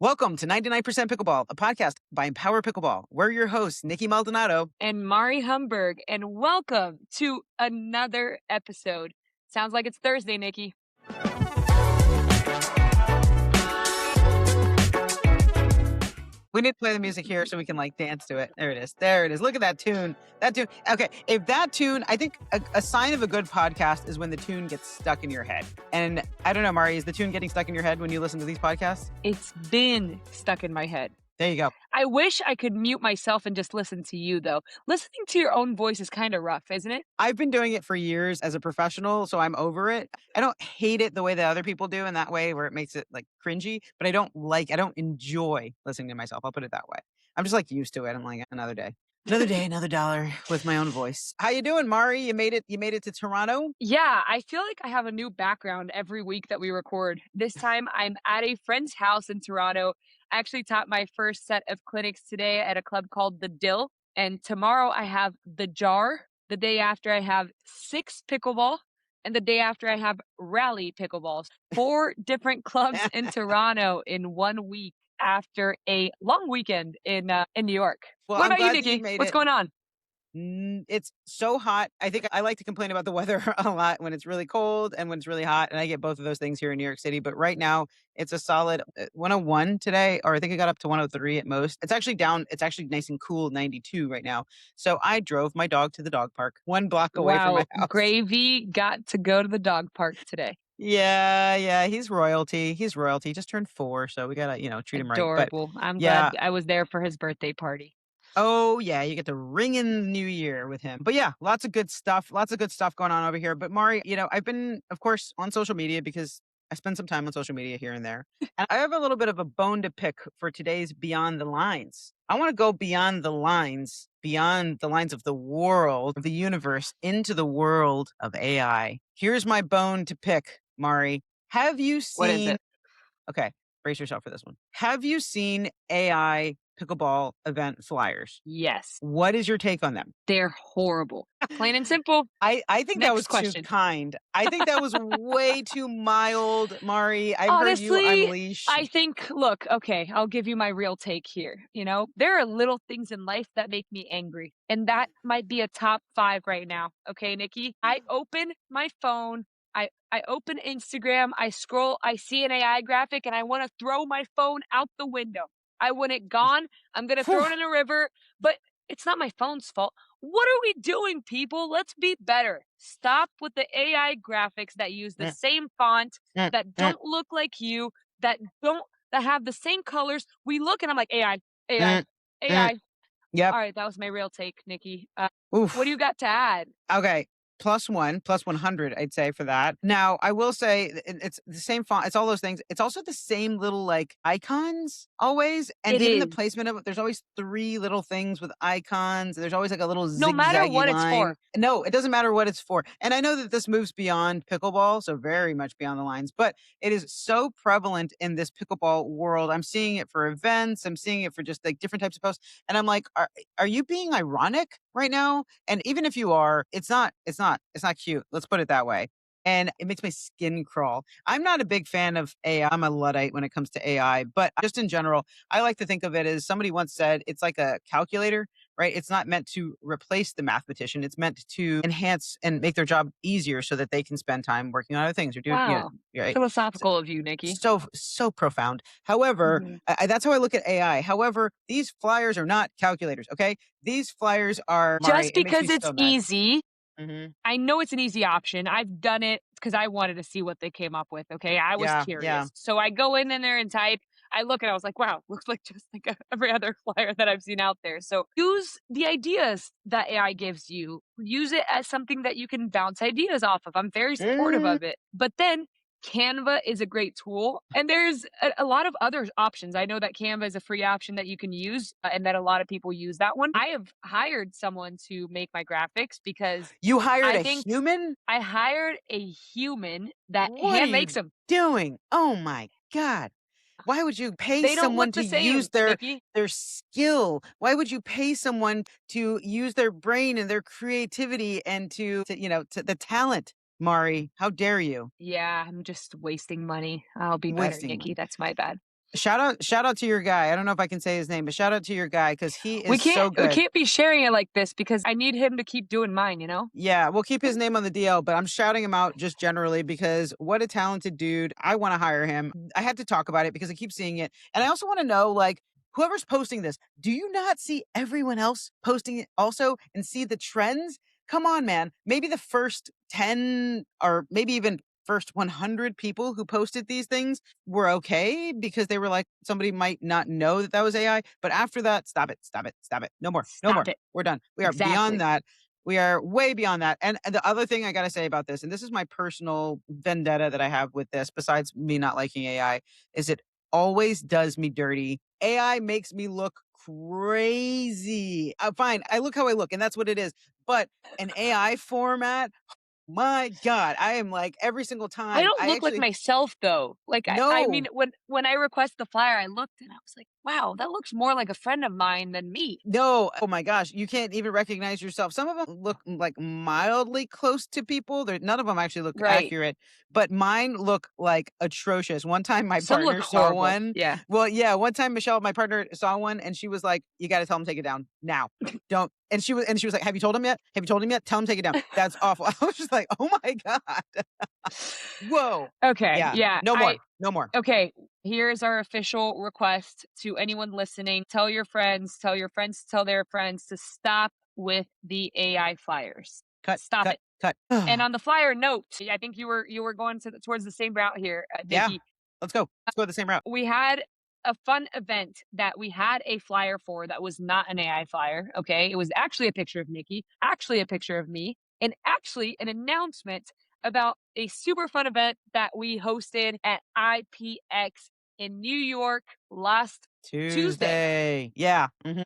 Welcome to 99% Pickleball, a podcast by Empower Pickleball. We're your hosts, Nikki Maldonado. And Mari Humberg, and welcome to another episode. Sounds like it's Thursday, Nikki. We need to play the music here so we can dance to it. There it is. There it is. Look at that tune. That tune. Okay. If that tune, I think a sign of a good podcast is when the tune gets stuck in your head. And I don't know, Mari, is the tune getting stuck in your head when you listen to these podcasts? It's been stuck in my head. There you go. I wish I could mute myself and just listen to you, though. Listening to your own voice is kind of rough, isn't it? I've been doing it for years as a professional, so I'm over it. I don't hate it the way that other people do in that way where it makes it cringy, but I don't enjoy listening to myself. I'll put it that way. I'm just used to it. I'm like, another day, another dollar with my own voice. How you doing, Mari? You made it to Toronto? Yeah, I feel like I have a new background every week that we record. This time I'm at a friend's house in Toronto. I actually taught my first set of clinics today at a club called The Dill. And tomorrow I have The Jar. The day after I have 6 pickleball. And the day after I have Rally pickleballs. 4 different clubs in Toronto in 1 week after a long weekend in New York. Well, what I'm about you, glad Nikki? made What's it. going on? It's so hot. I think I like to complain about the weather a lot when it's really cold and when it's really hot. And I get both of those things here in New York City. But right now, it's a solid 101 today, or I think it got up to 103 at most. It's actually down. It's actually nice and cool, 92 right now. So I drove my dog to the dog park 1 block away from my house. Gravy got to go to the dog park today. Yeah. He's royalty. He just turned 4. So we got to, treat him right. Adorable. I'm glad I was there for his birthday party. Oh, yeah, you get to ring in the new year with him. But yeah, lots of good stuff going on over here. But Mari, I've been, of course, on social media because I spend some time on social media here and there. And I have a little bit of a bone to pick for today's Beyond the Lines. I want to go beyond the lines of the world, of the universe, into the world of AI. Here's my bone to pick, Mari. Have you seen... What is it? Okay, brace yourself for this one. Have you seen AI pickleball event flyers? Yes. What is your take on them? They're horrible. Plain and simple. I think that was too kind. I think that was way too mild, Mari. I've heard you unleash. I think, look, okay, I'll give you my real take here. There are little things in life that make me angry. And that might be a top 5 right now. Okay, Nikki? I open my phone. I open Instagram. I scroll. I see an AI graphic and I want to throw my phone out the window. I want it gone. I'm going to throw it in a river, but it's not my phone's fault. What are we doing, people? Let's be better. Stop with the AI graphics that use the same font, that don't look like you, that have the same colors. We look and I'm like, AI. Yep. All right, that was my real take, Nikki. What do you got to add? Okay. +1, +100, I'd say for that. Now, I will say it's the same font. It's all those things. It's also the same little icons always. And even the placement of it, there's always 3 little things with icons. There's always a little zigzaggy No matter what it's for. No, it doesn't matter what it's for. And I know that this moves beyond pickleball, so very much beyond the lines, but it is so prevalent in this pickleball world. I'm seeing it for events. I'm seeing it for just different types of posts. And I'm like, are you being ironic right now? And even if you are, it's not cute. Let's put it that way. And it makes my skin crawl. I'm not a big fan of AI. I'm a Luddite when it comes to AI, but just in general, I like to think of it as somebody once said, it's like a calculator, right? It's not meant to replace the mathematician. It's meant to enhance and make their job easier so that they can spend time working on other things or doing, right? Philosophical of you, Nikki. So profound. However, that's how I look at AI. However, these flyers are not calculators, okay? These flyers are... Just because it's easy... I know it's an easy option. I've done it because I wanted to see what they came up with. Okay. I was curious. Yeah. So I go in there and type. I look and I was like, wow, looks like just like every other flyer that I've seen out there. So use the ideas that AI gives you. Use it as something that you can bounce ideas off of. I'm very supportive of it. But then Canva is a great tool. And there's a lot of other options. I know that Canva is a free option that you can use and that a lot of people use that one. I have hired someone to make my graphics because... You hired a human? I hired a human that hand makes them. Doing? Oh my God. Why would you pay someone to use their skill? Why would you pay someone to use their brain and their creativity and to the talent? Mari, how dare you? Yeah, I'm just wasting money. I'll be better, Nikki. That's my bad. Shout out to your guy. I don't know if I can say his name, but shout out to your guy because he We is can't so we good. can't be sharing it like this because I need him to keep doing mine, you know? Yeah, we'll keep his name on the DL, but I'm shouting him out just generally because what a talented dude. I want to hire him. I had to talk about it because I keep seeing it. And I also want to know, like, whoever's posting this, do you not see everyone else posting it also and see the trends? Come on, man. Maybe the first 10 or maybe even first 100 people who posted these things were okay because they were like, somebody might not know that that was AI. But after that, stop it, stop it, stop it. No more, no Stop more. it. We're done. We are beyond Exactly. that. We are way beyond that. And the other thing I got to say about this, and this is my personal vendetta that I have with this, besides me not liking AI, is it always does me dirty. AI makes me look crazy. Fine, I look how I look, and that's what it is. But an AI format, my God, I am like every single I time. don't I look like actually myself though. Like I mean no. when I request the flyer, I looked and I was like, "Wow, that looks more like a friend of mine than me." No, oh my gosh, you can't even recognize yourself. Some of them look like mildly close to people. None of them actually look Right. accurate, but mine look like atrocious. One time my Some look partner saw horrible. one. Yeah. Well, yeah, one time Michelle, my partner, saw one and she was like, "You got to tell him to take it down now. Don't." And she was like, "Have you told him yet? Have you told him yet? Tell him to take it down. That's awful." I was just like, "Oh my God. Whoa." Okay. Yeah, Yeah. no more. No more. Okay, here's our official request to anyone listening. Tell your friends to tell their friends to stop with the AI flyers. Cut, Stop cut, it. cut. And on the flyer note, I think you were going towards the same route here, Yeah. Nikki. Let's go. Let's go the same route. We had a fun event that we had a flyer for that was not an AI flyer. Okay, it was actually a picture of Nikki, actually a picture of me, and actually an announcement about a super fun event that we hosted at IPX in New York last Tuesday. Tuesday. Yeah. Mhm.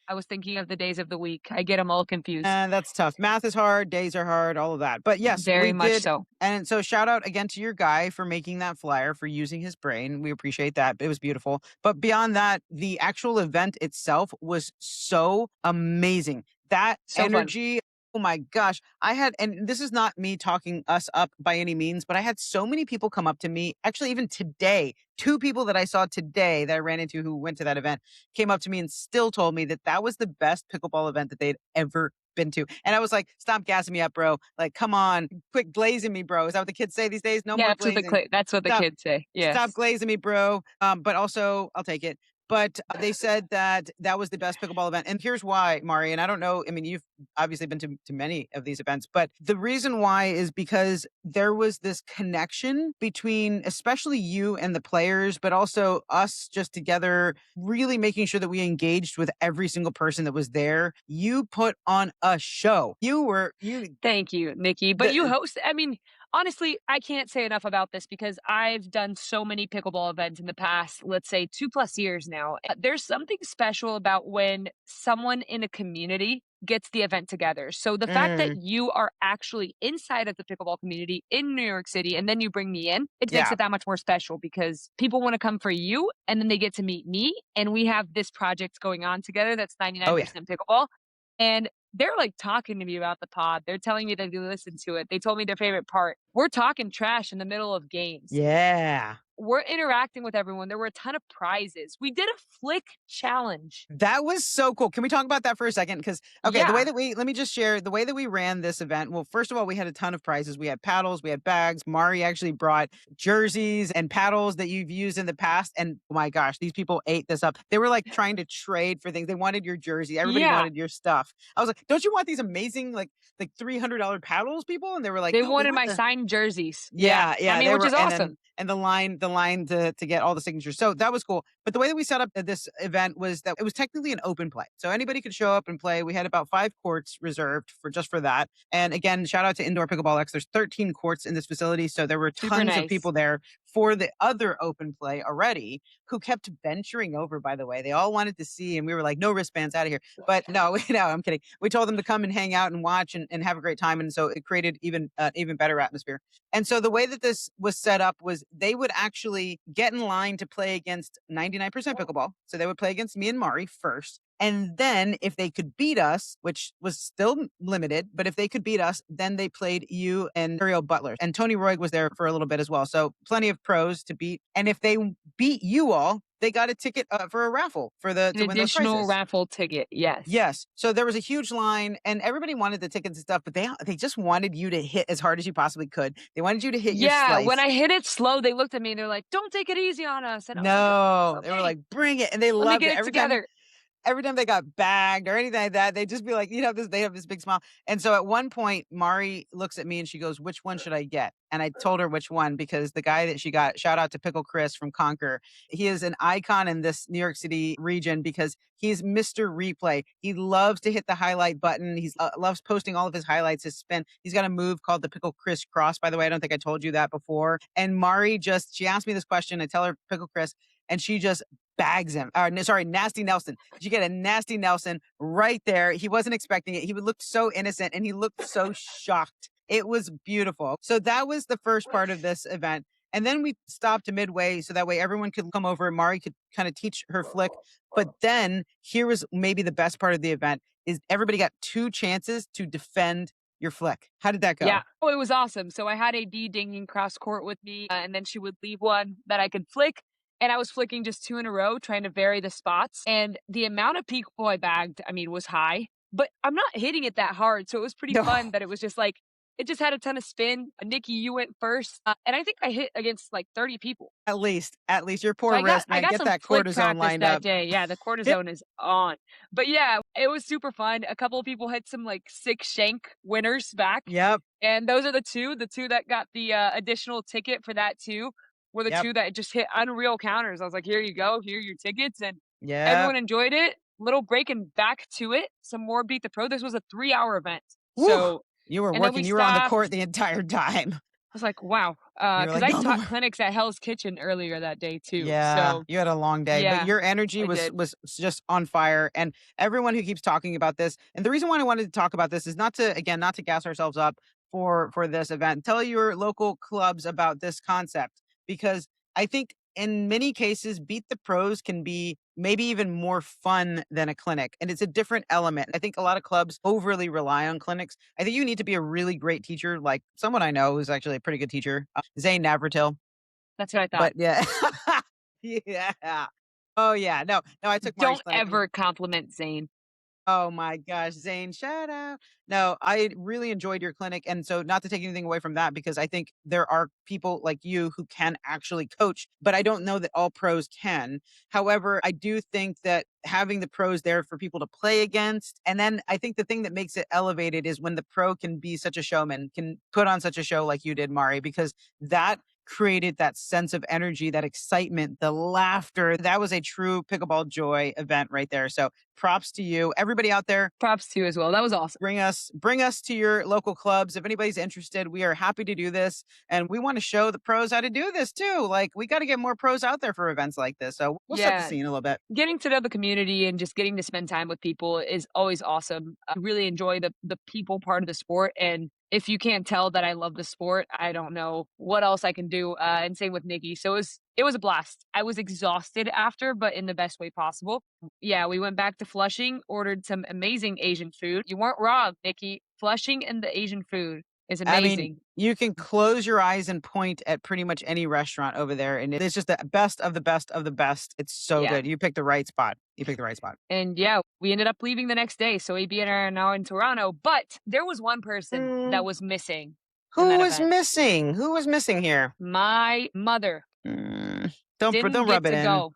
I was thinking of the days of the week. I get them all confused. And that's tough. Math is hard, days are hard, all of that. But yes, we Very much did. so. And so shout out again to your guy for making that flyer, for using his brain. We appreciate that. It was beautiful. But beyond that, the actual event itself was so amazing. That So fun. energy, oh my gosh. I had, and this is not me talking us up by any means, but I had so many people come up to me, actually, even today, two people that I saw today that I ran into who went to that event came up to me and still told me that that was the best pickleball event that they'd ever been to. And I was like, stop gassing me up, bro. Like, come on, quit glazing me, bro. Is that what the kids say these days? No Yeah, more glazing. that's what the Stop, kids say. stop Yes. glazing me, bro. But also, I'll take it. But they said that that was the best pickleball event. And here's why, Mari. And I don't know. I mean, you've obviously been to many of these events, but the reason why is because there was this connection between, especially you and the players, but also us just together, really making sure that we engaged with every single person that was there. You put on a show. Thank you, Nikki. But you The, host, I mean, honestly, I can't say enough about this because I've done so many pickleball events in the past, let's say 2+ years now. There's something special about when someone in a community gets the event together. So the fact that mm, you are actually inside of the pickleball community in New York City and then you bring me in, it makes yeah. it that much more special because people want to come for you and then they get to meet me. And we have this project going on together that's Oh, yeah. 99% pickleball. And they're, like, talking to me about the pod. They're telling me that they listen to it. They told me their favorite part. We're talking trash in the middle of games. Yeah. We're interacting with everyone. There were a ton of prizes. We did a flick challenge. That was so cool. Can we talk about that for a second? Because, okay, Yeah. let me just share the way that we ran this event. Well, first of all, we had a ton of prizes. We had paddles, we had bags. Mari actually brought jerseys and paddles that you've used in the past. And oh my gosh, these people ate this up. They were like trying to trade for things. They wanted your jersey. Everybody Yeah. wanted your stuff. I was like, don't you want these amazing, like $300 paddles, people? And they were like, They no, we wanted want my the, signed jerseys. Yeah. yeah, I yeah, mean, they which were, is awesome. and the line to get all the signatures. So that was cool. But the way that we set up this event was that it was technically an open play, so anybody could show up and play. We had about 5 courts reserved for just for that. And again, shout out to Indoor Pickleball X. There's 13 courts in this facility, so there were Super tons of nice. people there for the other open play already, who kept venturing over. By the way, they all wanted to see, and we were like, no wristbands out of here. But no, no, I'm kidding. We told them to come and hang out and watch and have a great time, and so it created even better atmosphere. And so the way that this was set up was they would actually get in line to play against 99% pickleball. So they would play against me and Mari first. And then if they could beat us, which was still limited, but if they could beat us, then they played you and Ariel Butler. And Tony Roig was there for a little bit as well. So plenty of pros to beat. And if they beat you all, they got a ticket for a raffle for the An to win those additional prizes. raffle ticket, yes. Yes. So there was a huge line and everybody wanted the tickets and stuff, but they just wanted you to hit as hard as you possibly could. They wanted you to hit your Yeah, when slice. I hit it slow, they looked at me and they're like, "Don't take it easy on us." And I was like, "Oh, No, they were okay, like, "Bring it," and they let me loved get it. it together." Every time they got bagged or anything like that, they'd just be like, they have this big smile. And so at one point, Mari looks at me and she goes, "Which one should I get?" And I told her which one because the guy that she got, shout out to Pickle Chris from Conquer, he is an icon in this New York City region because he's Mr. Replay. He loves to hit the highlight button. He loves posting all of his highlights, his spin. He's got a move called the Pickle Chris Cross, by the way. I don't think I told you that before. And Mari she asked me this question. I tell her Pickle Chris, and she just bags him. Or no, sorry, Nasty Nelson. Did you get a Nasty Nelson right there? He wasn't expecting it. He would look so innocent and he looked so shocked. It was beautiful. So that was the first part of this event. And then we stopped midway so that way everyone could come over and Mari could kind of teach her flick. But then here was maybe the best part of the event is everybody got two chances to defend your flick. How did that Yeah. go? Oh, it was awesome. So I had a D dinging cross court with me, and then she would leave one that I could flick. And I was flicking just two in a row, trying to vary the spots. And the amount of people I bagged, I mean, was high, but I'm not hitting it that hard. So it was pretty No. fun that it was just like, it just had a ton of spin. Nikki, you went first. And I think I hit against like 30 people. At least your So poor wrist, I man. got Get some that flick cortisone practice lined that up. day. Yeah, the cortisone is on. But yeah, it was super fun. A couple of people hit some like sick shank winners back. Yep. And those are the 2 that got the additional ticket for that too were the Yep. 2 that just hit unreal counters. I was like, "Here you go. Here are your tickets." And Yep. everyone enjoyed it. Little break and back to it. Some more Beat the Pro. This was a 3-hour event. Woo! So, You were and then we working, you were on the stopped. court the entire time. I was like, "Wow." You were Because like, I "No taught more." clinics at Hell's Kitchen earlier that day too. Yeah, So, you had a long day, but yeah, your energy I was did. just on fire, and everyone who keeps talking about this and the reason why I wanted to talk about this is not to again, not to gas ourselves up for this event. Tell your local clubs about this concept because I think in many cases, Beat the Pros can be maybe even more fun than a clinic, and it's a different element. I think a lot of clubs overly rely on clinics. I think you need to be a really great teacher, like someone I know who's actually a pretty good teacher, Zane Navratil. That's what I thought. But yeah. Yeah. Oh, yeah. No, I took Mari's Don't clinic and ever compliment Zane. oh my gosh, Zane, shout out. No, I really enjoyed your clinic. And so not to take anything away from that, because I think there are people like you who can actually coach, but I don't know that all pros can. However, I do think that having the pros there for people to play against. And then I think the thing that makes it elevated is when the pro can be such a showman, can put on such a show like you did, Mari, because that created that sense of energy, that excitement, the laughter. That was a true pickleball joy event right there. So props to you. Everybody out there, Props to you as well. That was awesome. bring us to your local clubs. If anybody's interested, we are happy to do this. And we want to show the pros how to do this too. Like we got to get more pros out there for events like this. So we'll set the Yeah. scene a little bit. Getting to know the community and just getting to spend time with people is always awesome. I really enjoy the people part of the sport, and if you can't tell that I love the sport, I don't know what else I can do. And same with Nikki. So it was a blast. I was exhausted after, but in the best way possible. Yeah, we went back to Flushing, ordered some amazing Asian food. You weren't wrong, Nikki. Flushing and the Asian food is I mean, amazing. you can close your eyes and point at pretty much any restaurant over there. And it's just the best of the best of the best. It's so Yeah. good. You picked the right spot. You picked the right spot. And yeah, we ended up leaving the next day. So AB and I are now in Toronto. But there was one person that Mm, was missing in who that was event. missing? Who was missing here? My mother Mm, didn't don't rub get it to in. go.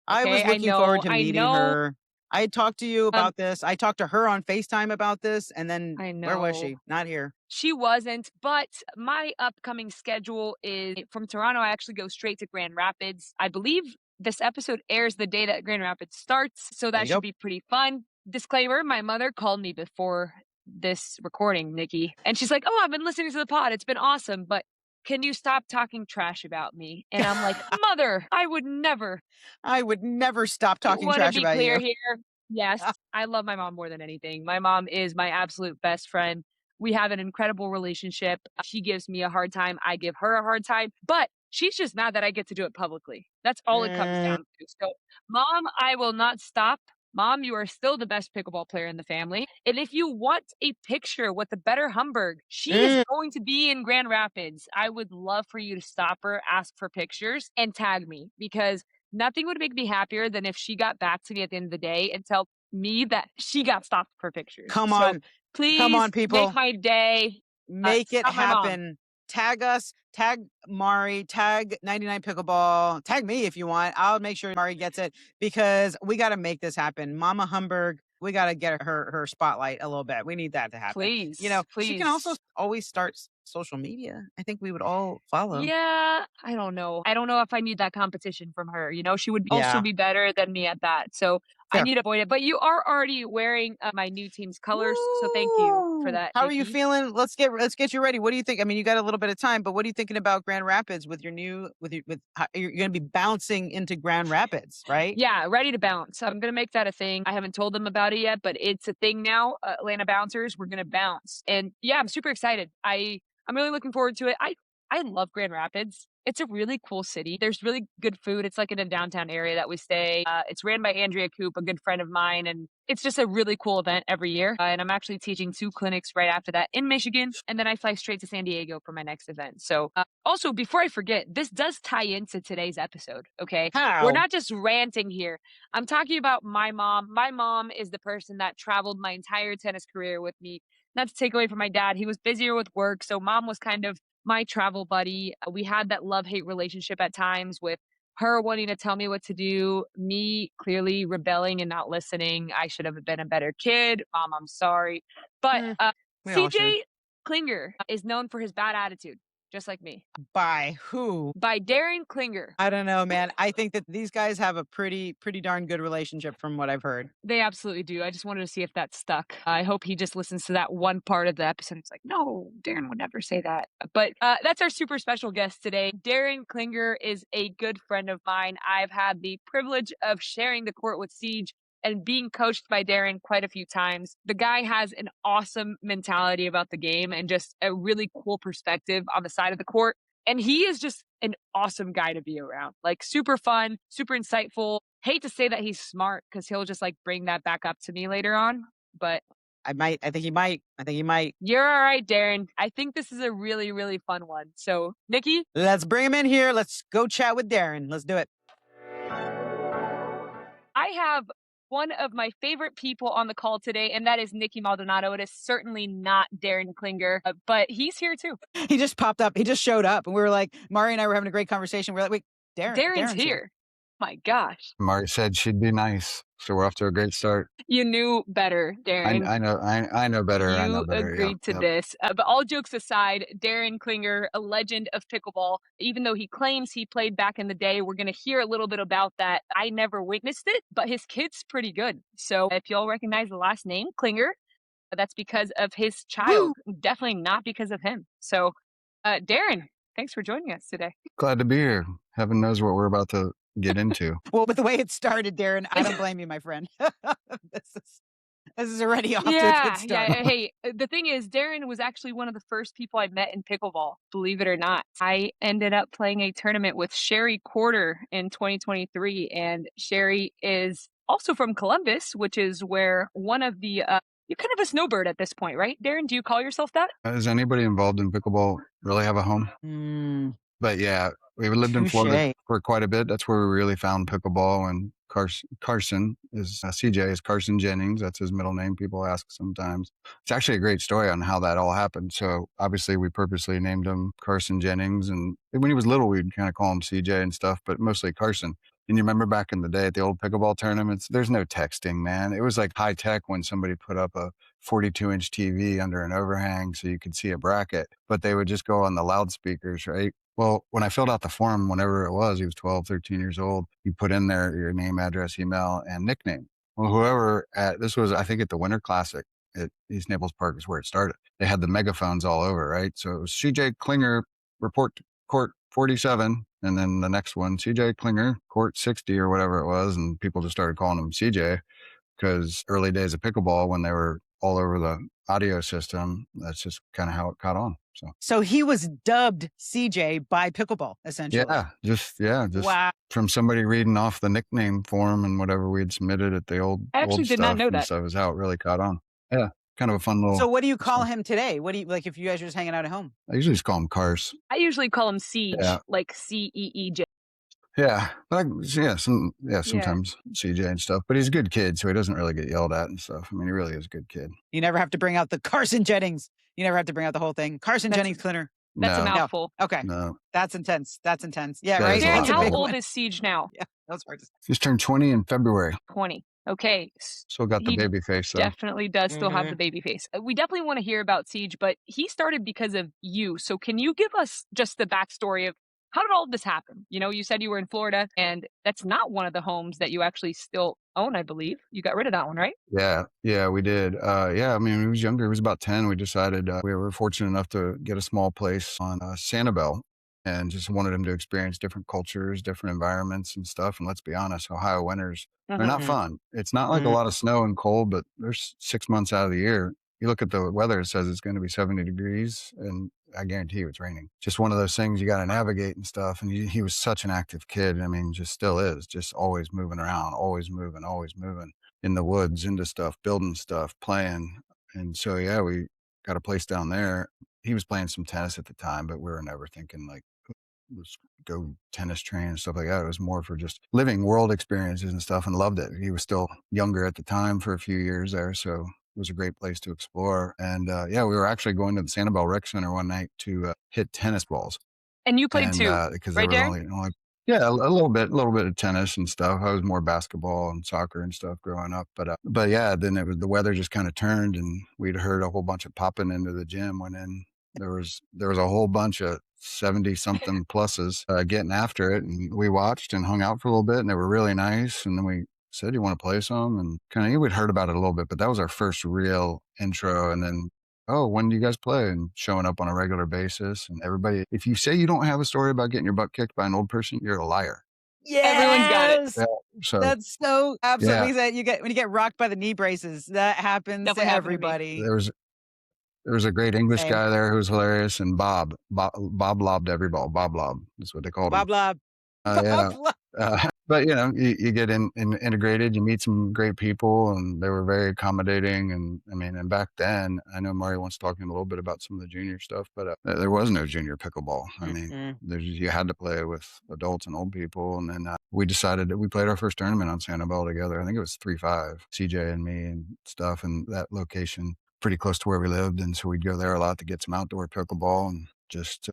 I Okay. was looking forward to I meeting know, her. I had talked to you um, about this. I talked to her on FaceTime about this, and then I where was know. she? Not here. She wasn't, but my upcoming schedule is from Toronto. I actually go straight to Grand Rapids. I believe this episode airs the day that Grand Rapids starts, so There that you should go. be pretty fun. Disclaimer, my mother called me before this recording, Nikki, and she's like, "Oh, I've been listening to the pod. It's been awesome, but can you stop talking trash about me?" And I'm like, "Mother, I would never." I would never stop talking Want to trash be about clear you. here. Yes, I love my mom more than anything. My mom is my absolute best friend. We have an incredible relationship. She gives me a hard time. I give her a hard time, but she's just mad that I get to do it publicly. That's all it comes Mm, down to. So, mom, I will not stop Mom, you are still the best pickleball player in the family. And if you want a picture with the better Humberg, she is Mm, going to be in Grand Rapids. I would love for you to stop her, ask for pictures, and tag me because nothing would make me happier than if she got back to me at the end of the day and tell me that she got stopped for pictures. come So on. Come please on, make people. my day. Make it Stop my mom. happen. Tag us, tag Mari, tag 99 Pickleball, tag me if you want. I'll make sure Mari gets it because we got to make this happen. Mama Humberg, we got to get her spotlight a little bit. We need that to happen. Please, She can also please. always start social media. I think we would all follow. Yeah, I don't know. I don't know if I need that competition from her. She would also Yeah. be better than me at that. So I Fair. need to avoid it. But you are already wearing my new team's colors. So thank you for Woo! that, How are you Nikki. feeling? Let's get you ready. What do you think? I mean, you got a little bit of time, but what are you thinking about Grand Rapids with your new with your with how, you're going to be bouncing into Grand Rapids, right? Yeah, ready to bounce. I'm gonna make that a thing. I haven't told them about it yet, but it's a thing now. Atlanta Bouncers, we're gonna bounce, and yeah, I'm super excited. I'm really looking forward to it. I love Grand Rapids. It's a really cool city. There's really good food. It's like in a downtown area that we stay. It's ran by Andrea Coop, a good friend of mine, and it's just a really cool event every year. And I'm actually teaching 2 clinics right after that in Michigan, and then I fly straight to San Diego for my next event. So, also before I forget, this does tie into today's episode. Okay, we're How? not just ranting here. I'm talking about my mom. My mom is the person that traveled my entire tennis career with me. Not to take away from my dad, he was busier with work. So, mom was kind of my travel buddy. We had that love hate relationship at times with her wanting to tell me what to do, me clearly rebelling and not listening. I should have been a better kid. Mom, I'm sorry. But Mm, we all should. CJ Klinger is known for his bad attitude, just like me. By who? By Darrin Klinger. I don't know, man. I think that these guys have a pretty darn good relationship from what I've heard. They absolutely do. I just wanted to see if that stuck. I hope he just listens to that one part of the episode. It's like, no, Darrin would never say that. But that's our super special guest today. Darrin Klinger is a good friend of mine. I've had the privilege of sharing the court with Siege and being coached by Darrin quite a few times. The guy has an awesome mentality about the game and just a really cool perspective on the side of the court. And he is just an awesome guy to be around. Like super fun, super insightful. Hate to say that he's smart because he'll just like bring that back up to me later on. But I might. I think he might. I think he might. you're all right, Darrin. I think this is a really, really fun one. So, Nikki, Let's bring him in here. Let's go chat with Darrin. Let's do it. I have one of my favorite people on the call today, and that is Nikki Maldonado. It is certainly not Darrin Klinger, but he's here too. He just popped up. He just showed up, and we were like, Mari and I were having a great conversation. We're like, wait, Darrin's Darrin's here. here. My gosh. Mari said she'd be nice, so we're off to a great start. You knew better, Darrin. I know, I know better. I know You better. agreed to Yep. this. But all jokes aside, Darrin Klinger, a legend of pickleball, even though he claims he played back in the day, we're going to hear a little bit about that. I never witnessed it, but his kid's pretty good. So if y'all recognize the last name, Klinger, that's because of his child, Woo! definitely not because of him. So, Darrin, thanks for joining us today. Glad to be here. Heaven knows what we're about to get into. Well, with the way it started, Darrin, I don't blame you, my friend. this is this is already off to a Yeah, good start. yeah. Hey, the thing is, Darrin was actually one of the first people I met in pickleball, believe it or not. I ended up playing a tournament with Sherry Quarter in 2023, and Sherry is also from Columbus, which is where one of the you're kind of a snowbird at this point, right? Darrin, do you call yourself that? Does anybody involved in pickleball really have a home? Mm, But yeah, we lived in Florida touche. for quite a bit. That's where we really found pickleball. And Carson is CJ is Carson Jennings. That's his middle name. People ask sometimes. It's actually a great story on how that all happened. So obviously we purposely named him Carson Jennings. And when he was little, we'd kind of call him CJ and stuff, but mostly Carson. And you remember back in the day at the old pickleball tournaments, there's no texting, man. It was like high tech when somebody put up a 42-inch TV under an overhang so you could see a bracket, but they would just go on the loudspeakers, right? Well, when I filled out the form, whenever it was, he was 12, 13 years old, you put in there your name, address, email, and nickname. Well, this was, I think, at the Winter Classic at East Naples Park is where it started. They had the megaphones all over, right? So it was CJ Klinger, report to court 47. And then the next one, CJ Klinger, court 60 or whatever it was. And people just started calling him CJ because early days of pickleball, when they were all over the audio system. That's just kind of how it caught on. So he was dubbed CJ by Pickleball, essentially. Just Wow. from somebody reading off the nickname form and whatever we had submitted at the I actually old did not stuff know and that. stuff is how it really caught on. Yeah, kind of a fun little. So what do you call stuff. him today? What do you like if you guys are just hanging out at home? I usually just call him Cars. I usually call him Siege, Yeah. like CEEJ. Yeah, but yeah, Yeah. sometimes CJ and stuff. But he's a good kid, so he doesn't really get yelled at and stuff. I mean, he really is a good kid. You never have to bring out the Carson Jennings. You never have to bring out the whole thing. Carson That's- Jennings Klinger. That's a No, mouthful. Okay. no. That's intense. That's intense. Yeah, That right? is a Darren, lot. That's a how big old one. is Siege now? Yeah, that was hard to say. Just turned 20 in February. 20. Okay. Still got the He baby face though. definitely does still have the baby face. We definitely want to hear about Siege, but he started because of you. So can you give us just the backstory of how did all of this happen? You know, you said you were in Florida, and that's not one of the homes that you actually still own, I believe. You got rid of that one, right? Yeah, we did. Yeah, I mean, he was younger. He was about 10. We decided we were fortunate enough to get a small place on Sanibel and just wanted him to experience different cultures, different environments and stuff. And let's be honest, Ohio winters, they're not Mhm. fun. It's not like a lot of snow and cold, but there's 6 months out of the year. You look at the weather, it says it's going to be 70 degrees, and I guarantee you it's raining. Just one of those things you got to navigate and stuff. And he was such an active kid. I mean, just still is, just always moving around, always moving in the woods, into stuff, building stuff, playing. And so, yeah, we got a place down there. He was playing some tennis at the time, but we were never thinking like, let's go tennis train and stuff like that. It was more for just living world experiences and stuff, and loved it. He was still younger at the time for a few years there. So it was a great place to explore. And yeah, we were actually going to the Sanibel Rec Center one night to hit tennis balls. And you played And too, because right, there was Darren? only yeah, a little bit of tennis and stuff. I was more basketball and soccer and stuff growing up, but yeah, then it was the weather just kind of turned, and we'd heard a whole bunch of popping into the gym. Went in, there was a whole bunch of 70 something pluses getting after it, and we watched and hung out for a little bit, and they were really nice. And then we said, "You want to play some?" And kind of we'd heard about it a little bit, but that was our first real intro. And then, oh, when do you guys play? And showing up on a regular basis. And everybody, if you say you don't have a story about getting your butt kicked by an old person, you're a liar. Everyone's got it. Yes. Yeah. So That's so absolutely yeah, that you get when you get rocked by the knee braces. That happens Definitely to happened to me. everybody. there was a great English Same. guy there who was hilarious, and Bob lobbed every ball. Bob Lob is what they called him. Bob Lob. Yeah. Bob Lob. But you get integrated, you meet some great people, and they were very accommodating. And I mean, and back then, I know Mario wants to talk a little bit about some of the junior stuff, but there was no junior pickleball. I mean, you had to play with adults and old people. And then we decided that we played our first tournament on Sanibel together. I think it was 3-5, CJ and me and stuff, and that location pretty close to where we lived. And so we'd go there a lot to get some outdoor pickleball and just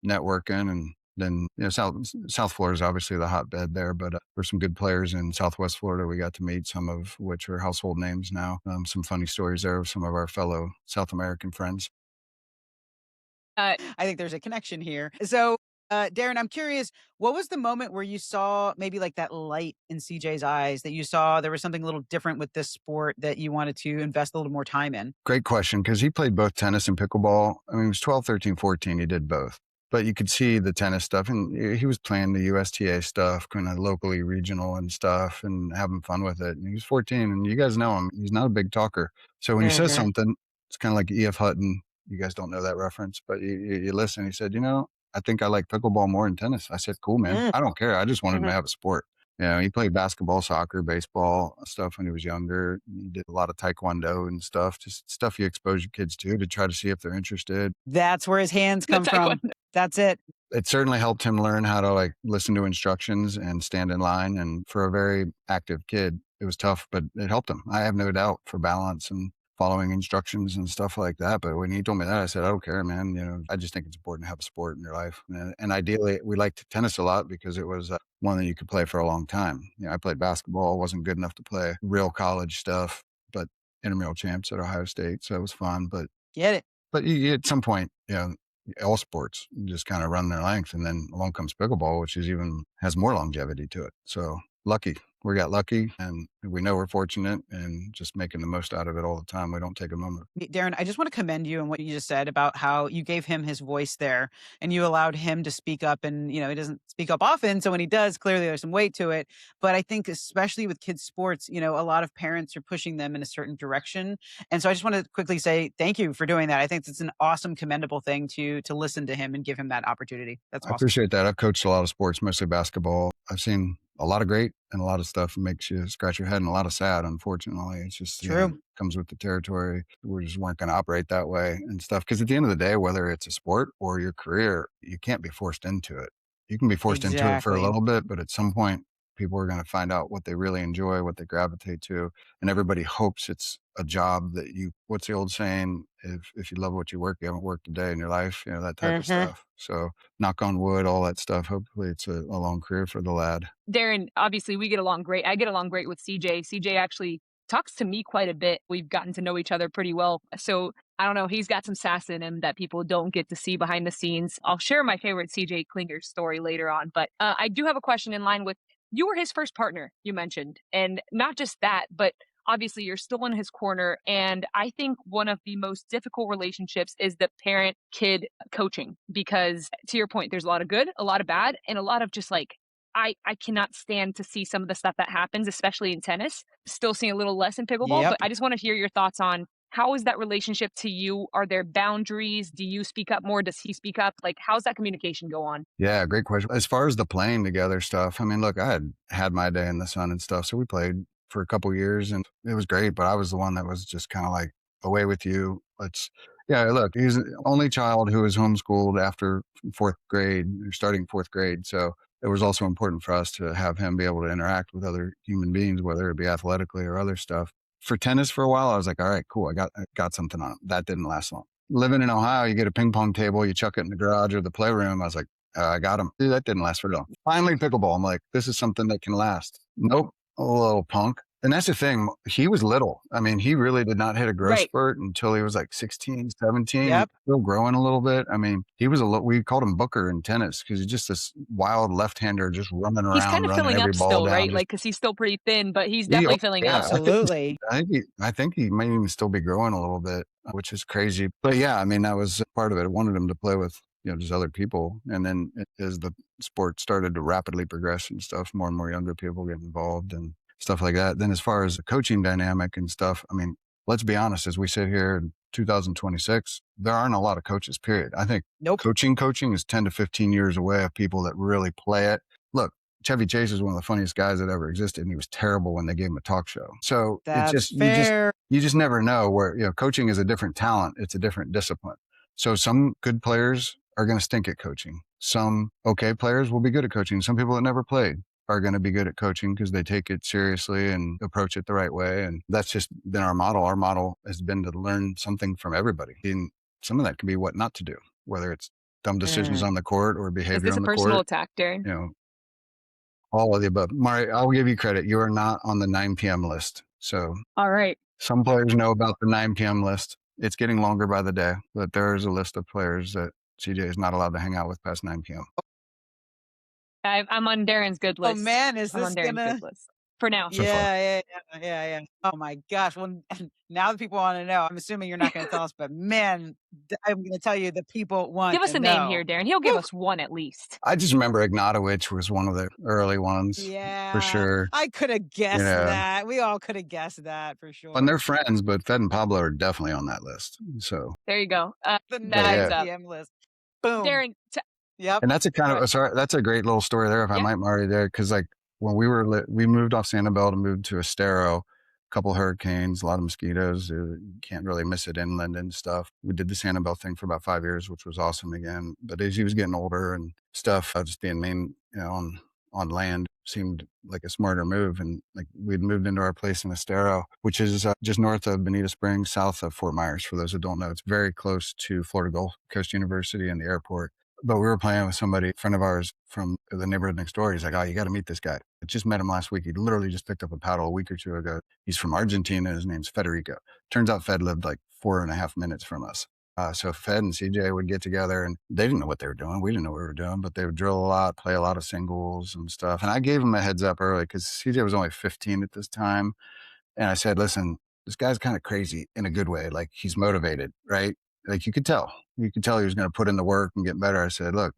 networking. And then, South Florida is obviously the hotbed there, but there's some good players in Southwest Florida. We got to meet, some of which are household names now. Some funny stories there of some of our fellow South American friends. I think there's a connection here. So, Darren, I'm curious, what was the moment where you saw maybe like that light in CJ's eyes, that you saw there was something a little different with this sport that you wanted to invest a little more time in? Great question, because he played both tennis and pickleball. I mean, he was 12, 13, 14. He did both. But you could see the tennis stuff, and he was playing the USTA stuff, kind of locally regional and stuff, and having fun with it. And he was 14, and you guys know him. He's not a big talker. So when he says something, it's kind of like E.F. Hutton. You guys don't know that reference, but you listen. He said, I think I like pickleball more than tennis. I said, cool, man. I don't care. I just wanted him to have a sport. He played basketball, soccer, baseball stuff when he was younger. He did a lot of taekwondo and stuff, just stuff you expose your kids to try to see if they're interested. That's where his hands come from. That's it. It certainly helped him learn how to listen to instructions and stand in line. And for a very active kid, it was tough, but it helped him. I have no doubt, for balance and following instructions and stuff like that. But when he told me that, I said, I don't care, man. I just think it's important to have a sport in your life. And ideally, we liked tennis a lot because it was one that you could play for a long time. I played basketball, wasn't good enough to play real college stuff, but intramural champs at Ohio State. So it was fun. But Get it. But at some point, all sports just kind of run their length, and then along comes pickleball, which has more longevity to it. So lucky. we got lucky and we know we're fortunate and just making the most out of it all the time. We don't take a moment. Darren, I just want to commend you on what you just said about how you gave him his voice there and you allowed him to speak up. And, he doesn't speak up often. So when he does, clearly there's some weight to it. But I think, especially with kids' sports, a lot of parents are pushing them in a certain direction. And so I just want to quickly say thank you for doing that. I think it's an awesome, commendable thing to listen to him and give him that opportunity. That's I awesome. appreciate that. I've coached a lot of sports, mostly basketball. I've seen a lot of great and a lot of stuff that makes you scratch your head and a lot of sad, unfortunately. It's just, True. comes with the territory. We just weren't going to operate that way and stuff. Because at the end of the day, whether it's a sport or your career, you can't be forced into it. You can be forced into it for a Exactly. little bit, but at some point, people are going to find out what they really enjoy, what they gravitate to. And everybody hopes it's a job that what's the old saying? If you love what you work, you haven't worked a day in your life, that type of Mhm. stuff. So knock on wood, all that stuff. Hopefully it's a long career for the lad. Darrin, obviously we get along great. I get along great with CJ. CJ actually talks to me quite a bit. We've gotten to know each other pretty well. So I don't know, he's got some sass in him that people don't get to see behind the scenes. I'll share my favorite CJ Klinger story later on, but I do have a question in line with you were his first partner, you mentioned. And not just that, but obviously you're still in his corner. And I think one of the most difficult relationships is the parent kid coaching, because to your point, there's a lot of good, a lot of bad, and a lot of just like, I cannot stand to see some of the stuff that happens, especially in tennis. Still seeing a little less in pickleball, but Yep. I just want to hear your thoughts on how is that relationship to you? Are there boundaries? Do you speak up more? Does he speak up? Like, how's that communication go on? Yeah, great question. As far as the playing together stuff, I mean, look, I had my day in the sun and stuff. So we played for a couple years and it was great, but I was the one that was just kind of like, away with you. Yeah, look, he's the only child who was homeschooled after fourth grade, or starting fourth grade. So it was also important for us to have him be able to interact with other human beings, whether it be athletically or other stuff. For tennis for a while, I was like, all right, cool. I got something on it. That didn't last long. Living in Ohio, you get a ping pong table, you chuck it in the garage or the playroom. I was like, I got him. Dude, that didn't last for long. Finally, pickleball. I'm like, this is something that can last. Nope. A little punk. And that's the thing. He was little. I mean, he really did not hit a growth Right. spurt until he was like 16, 17. He's Yep. still growing a little bit. I mean, we called him Booker in tennis because he's just this wild left-hander just running He's around, kind of running filling every up ball still, down. right? Just Like, because he's still pretty thin, but he's he, definitely filling yeah, up. Absolutely. I think he may even still be growing a little bit, which is crazy. But yeah, I mean, that was part of it. I wanted him to play with, just other people. And then as the sport started to rapidly progress and stuff, more and more younger people get involved and stuff like that. Then as far as the coaching dynamic and stuff, I mean, let's be honest, as we sit here in 2026, there aren't a lot of coaches, period. I think Nope. coaching is 10 to 15 years away of people that really play it. Look, Chevy Chase is one of the funniest guys that ever existed, and he was terrible when they gave him a talk show. So it's That's just fair. you just never know where coaching is a different talent. It's a different discipline. So some good players are going to stink at coaching. Some okay players will be good at coaching. Some people that never played are going to be good at coaching because they take it seriously and approach it the right way. And that's just been our model. Our model has been to learn something from everybody. And some of that can be what not to do, whether it's dumb decisions Mm. on the court or Is behavior this on a the personal court, attack, Darrin? you know, all of the above. Mari, I'll give you credit. You are not on the 9 p.m. list. So All right. some players know about the 9 p.m. list. It's getting longer by the day, but there is a list of players that CJ is not allowed to hang out with past 9 p.m. I'm on Darren's good Oh, list. man, is I'm on this Darren's gonna good list for now. So far. Yeah. Oh my gosh. Well, now that people wanna know, I'm assuming you're not gonna tell us, but man, I'm gonna tell you the people want Give us to a name know. here, Darrin. He'll give Woo! us one at least. I just remember Ignatowicz was one of the early ones for Yeah, sure. I coulda You guessed know, that. We all coulda guessed that for and sure. they're friends, but Fed and Pablo are definitely on that list. So, There you go. The but That adds 9 yeah, up. PM list. Boom. Darrin, Yep. and that's a kind go ahead. of sorry, that's a great little story there, if I Yeah. might, Marty, there, because like when we moved off Sanibel to move to Estero, a couple hurricanes, a lot of mosquitoes. You can't really miss it inland and stuff. We did the Sanibel thing for about 5 years, which was awesome again. But as he was getting older and stuff, just being main, on land seemed like a smarter move. And like we'd moved into our place in Estero, which is just north of Bonita Springs, south of Fort Myers. For those who don't know, it's very close to Florida Gulf Coast University and the airport. But we were playing with somebody, a friend of ours from the neighborhood next door. He's like, oh, you got to meet this guy. I just met him last week. He literally just picked up a paddle a week or two ago. He's from Argentina. His name's Federico. Turns out Fed lived like 4.5 minutes from us. So Fed and CJ would get together and they didn't know what they were doing. We didn't know what we were doing, but they would drill a lot, play a lot of singles and stuff. And I gave them a heads up early because CJ was only 15 at this time. And I said, listen, this guy's kind of crazy in a good way. Like he's motivated, right? Like you could tell he was going to put in the work and get better. I said, look,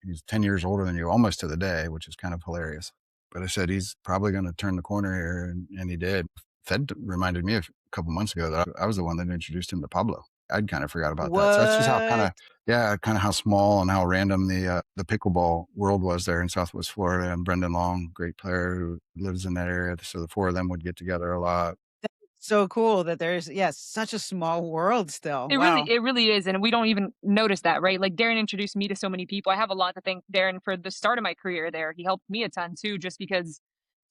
he's 10 years older than you almost to the day, which is kind of hilarious. But I said, he's probably going to turn the corner here. And he did. Fed reminded me a couple months ago that I was the one that introduced him to Pablo. I'd kind of forgot about that. So that's just how What? kind of how small and how random the pickleball world was there in Southwest Florida. And Brendan Long, great player who lives in that area. So the four of them would get together a lot. So cool that there's, yes, such a small world still. Wow. It really is, and we don't even notice that, right? Like, Darrin introduced me to so many people. I have a lot to thank Darrin for the start of my career there. He helped me a ton too, just because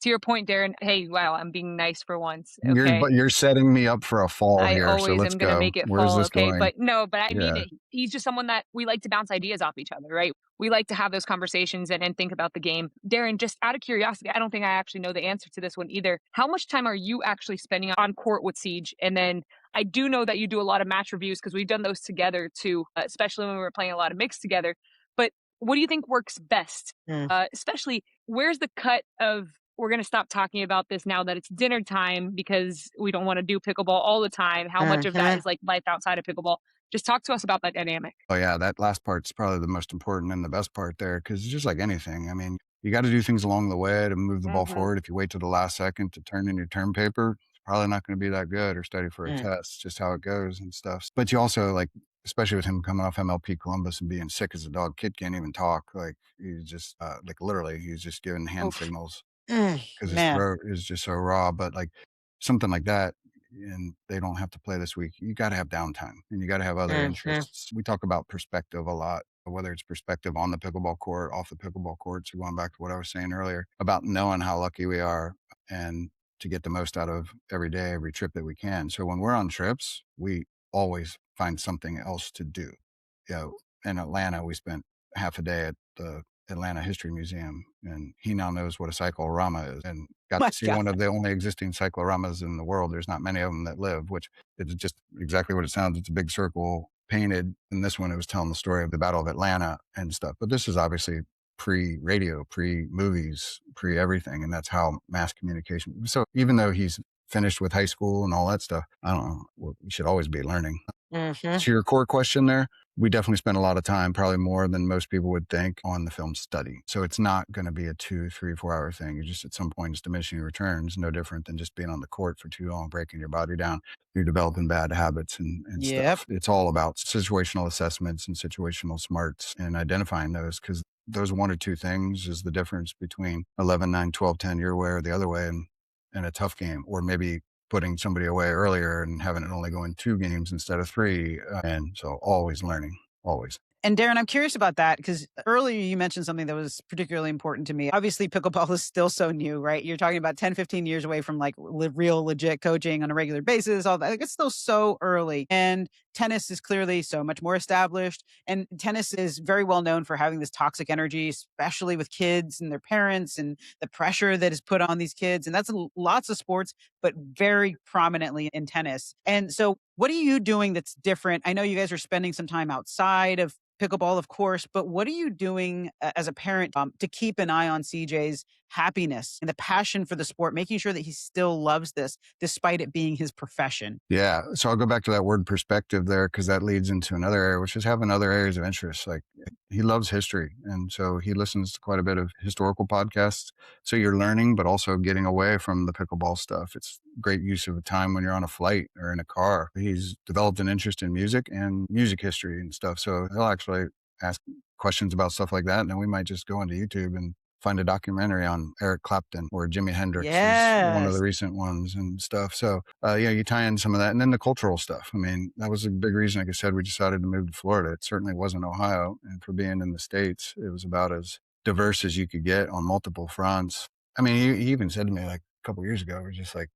to your point, Darrin, hey, wow, I'm being nice for once, okay? But you're setting me up for a fall I here. So always let's am gonna go. make it Where's fall, this okay? going? But no, but I mean Yeah. it. He's just someone that we like to bounce ideas off each other, right? We like to have those conversations and think about the game. Darrin, just out of curiosity, I don't think I actually know the answer to this one either. How much time are you actually spending on court with Siege? And then I do know that you do a lot of match reviews because we've done those together too, especially when we were playing a lot of mix together. But what do you think works best? Mm, Especially, where's the cut of we're going to stop talking about this now that it's dinner time because we don't want to do pickleball all the time. How much of that mhm. is like life outside of pickleball? Just talk to us about that dynamic. Oh yeah, that last part's probably the most important and the best part there because it's just like anything. I mean, you got to do things along the way to move the ball Mhm. forward. If you wait till the last second to turn in your term paper, it's probably not going to be that good or study for a Mm, test. It's just how it goes and stuff. But you also like, especially with him coming off MLP Columbus and being sick as a dog, kid can't even talk. Like he's just like literally, he's just giving hand Oof. signals because his man. throat is just so raw. But like something like that, and they don't have to play this week, you got to have downtime and you got to have other Mhm. interests. We talk about perspective a lot, whether it's perspective on the pickleball court, off the pickleball court. So going back to what I was saying earlier about knowing how lucky we are and to get the most out of every day, every trip that we can. So when we're on trips, we always find something else to do. You know, in Atlanta, we spent half a day at the Atlanta History Museum, and he now knows what a cyclorama is and got My to see God. one of the only existing cycloramas in the world. There's not many of them that live, which is just exactly what it sounds. It's a big circle painted. And this one, it was telling the story of the Battle of Atlanta and stuff. But this is obviously pre-radio, pre-movies, pre-everything. And that's how mass communication. So even though he's finished with high school and all that stuff, I don't know, well, you should always be learning. Mhm. To your core question there, we definitely spend a lot of time, probably more than most people would think, on the film study. So it's not going to be a 2, 3, 4 hour thing. You just at some point it's diminishing returns, no different than just being on the court for too long, breaking your body down. You're developing bad habits and Yep. stuff. It's all about situational assessments and situational smarts and identifying those because those one or two things is the difference between 11, 9, 12, 10 your way or the other way and a tough game, or maybe putting somebody away earlier and having it only go in 2 games instead of 3. And so always learning, always. And Darrin, I'm curious about that because earlier you mentioned something that was particularly important to me. Obviously, pickleball is still so new, right? You're talking about 10, 15 years away from like real legit coaching on a regular basis, all that. Like, it's still so early. And tennis is clearly so much more established. And tennis is very well known for having this toxic energy, especially with kids and their parents and the pressure that is put on these kids. And that's lots of sports, but very prominently in tennis. And so, what are you doing that's different? I know you guys are spending some time outside of pickleball, of course, but what are you doing as a parent to keep an eye on CJ's happiness and the passion for the sport, making sure that he still loves this despite it being his profession? Yeah. So I'll go back to that word perspective there because that leads into another area, which is having other areas of interest. Like he loves history. And so he listens to quite a bit of historical podcasts. So you're learning, but also getting away from the pickleball stuff. It's great use of time when you're on a flight or in a car. He's developed an interest in music and music history and stuff. So he'll actually ask questions about stuff like that. And then we might just go into YouTube and find a documentary on Eric Clapton or Jimi Hendrix is one of the Yes. recent ones and stuff. So yeah, you tie in some of that, and then the cultural stuff. I mean, that was a big reason. Like I said, we decided to move to Florida. It certainly wasn't Ohio, and for being in the States, it was about as diverse as you could get on multiple fronts. I mean, he even said to me like a couple of years ago, we're just like,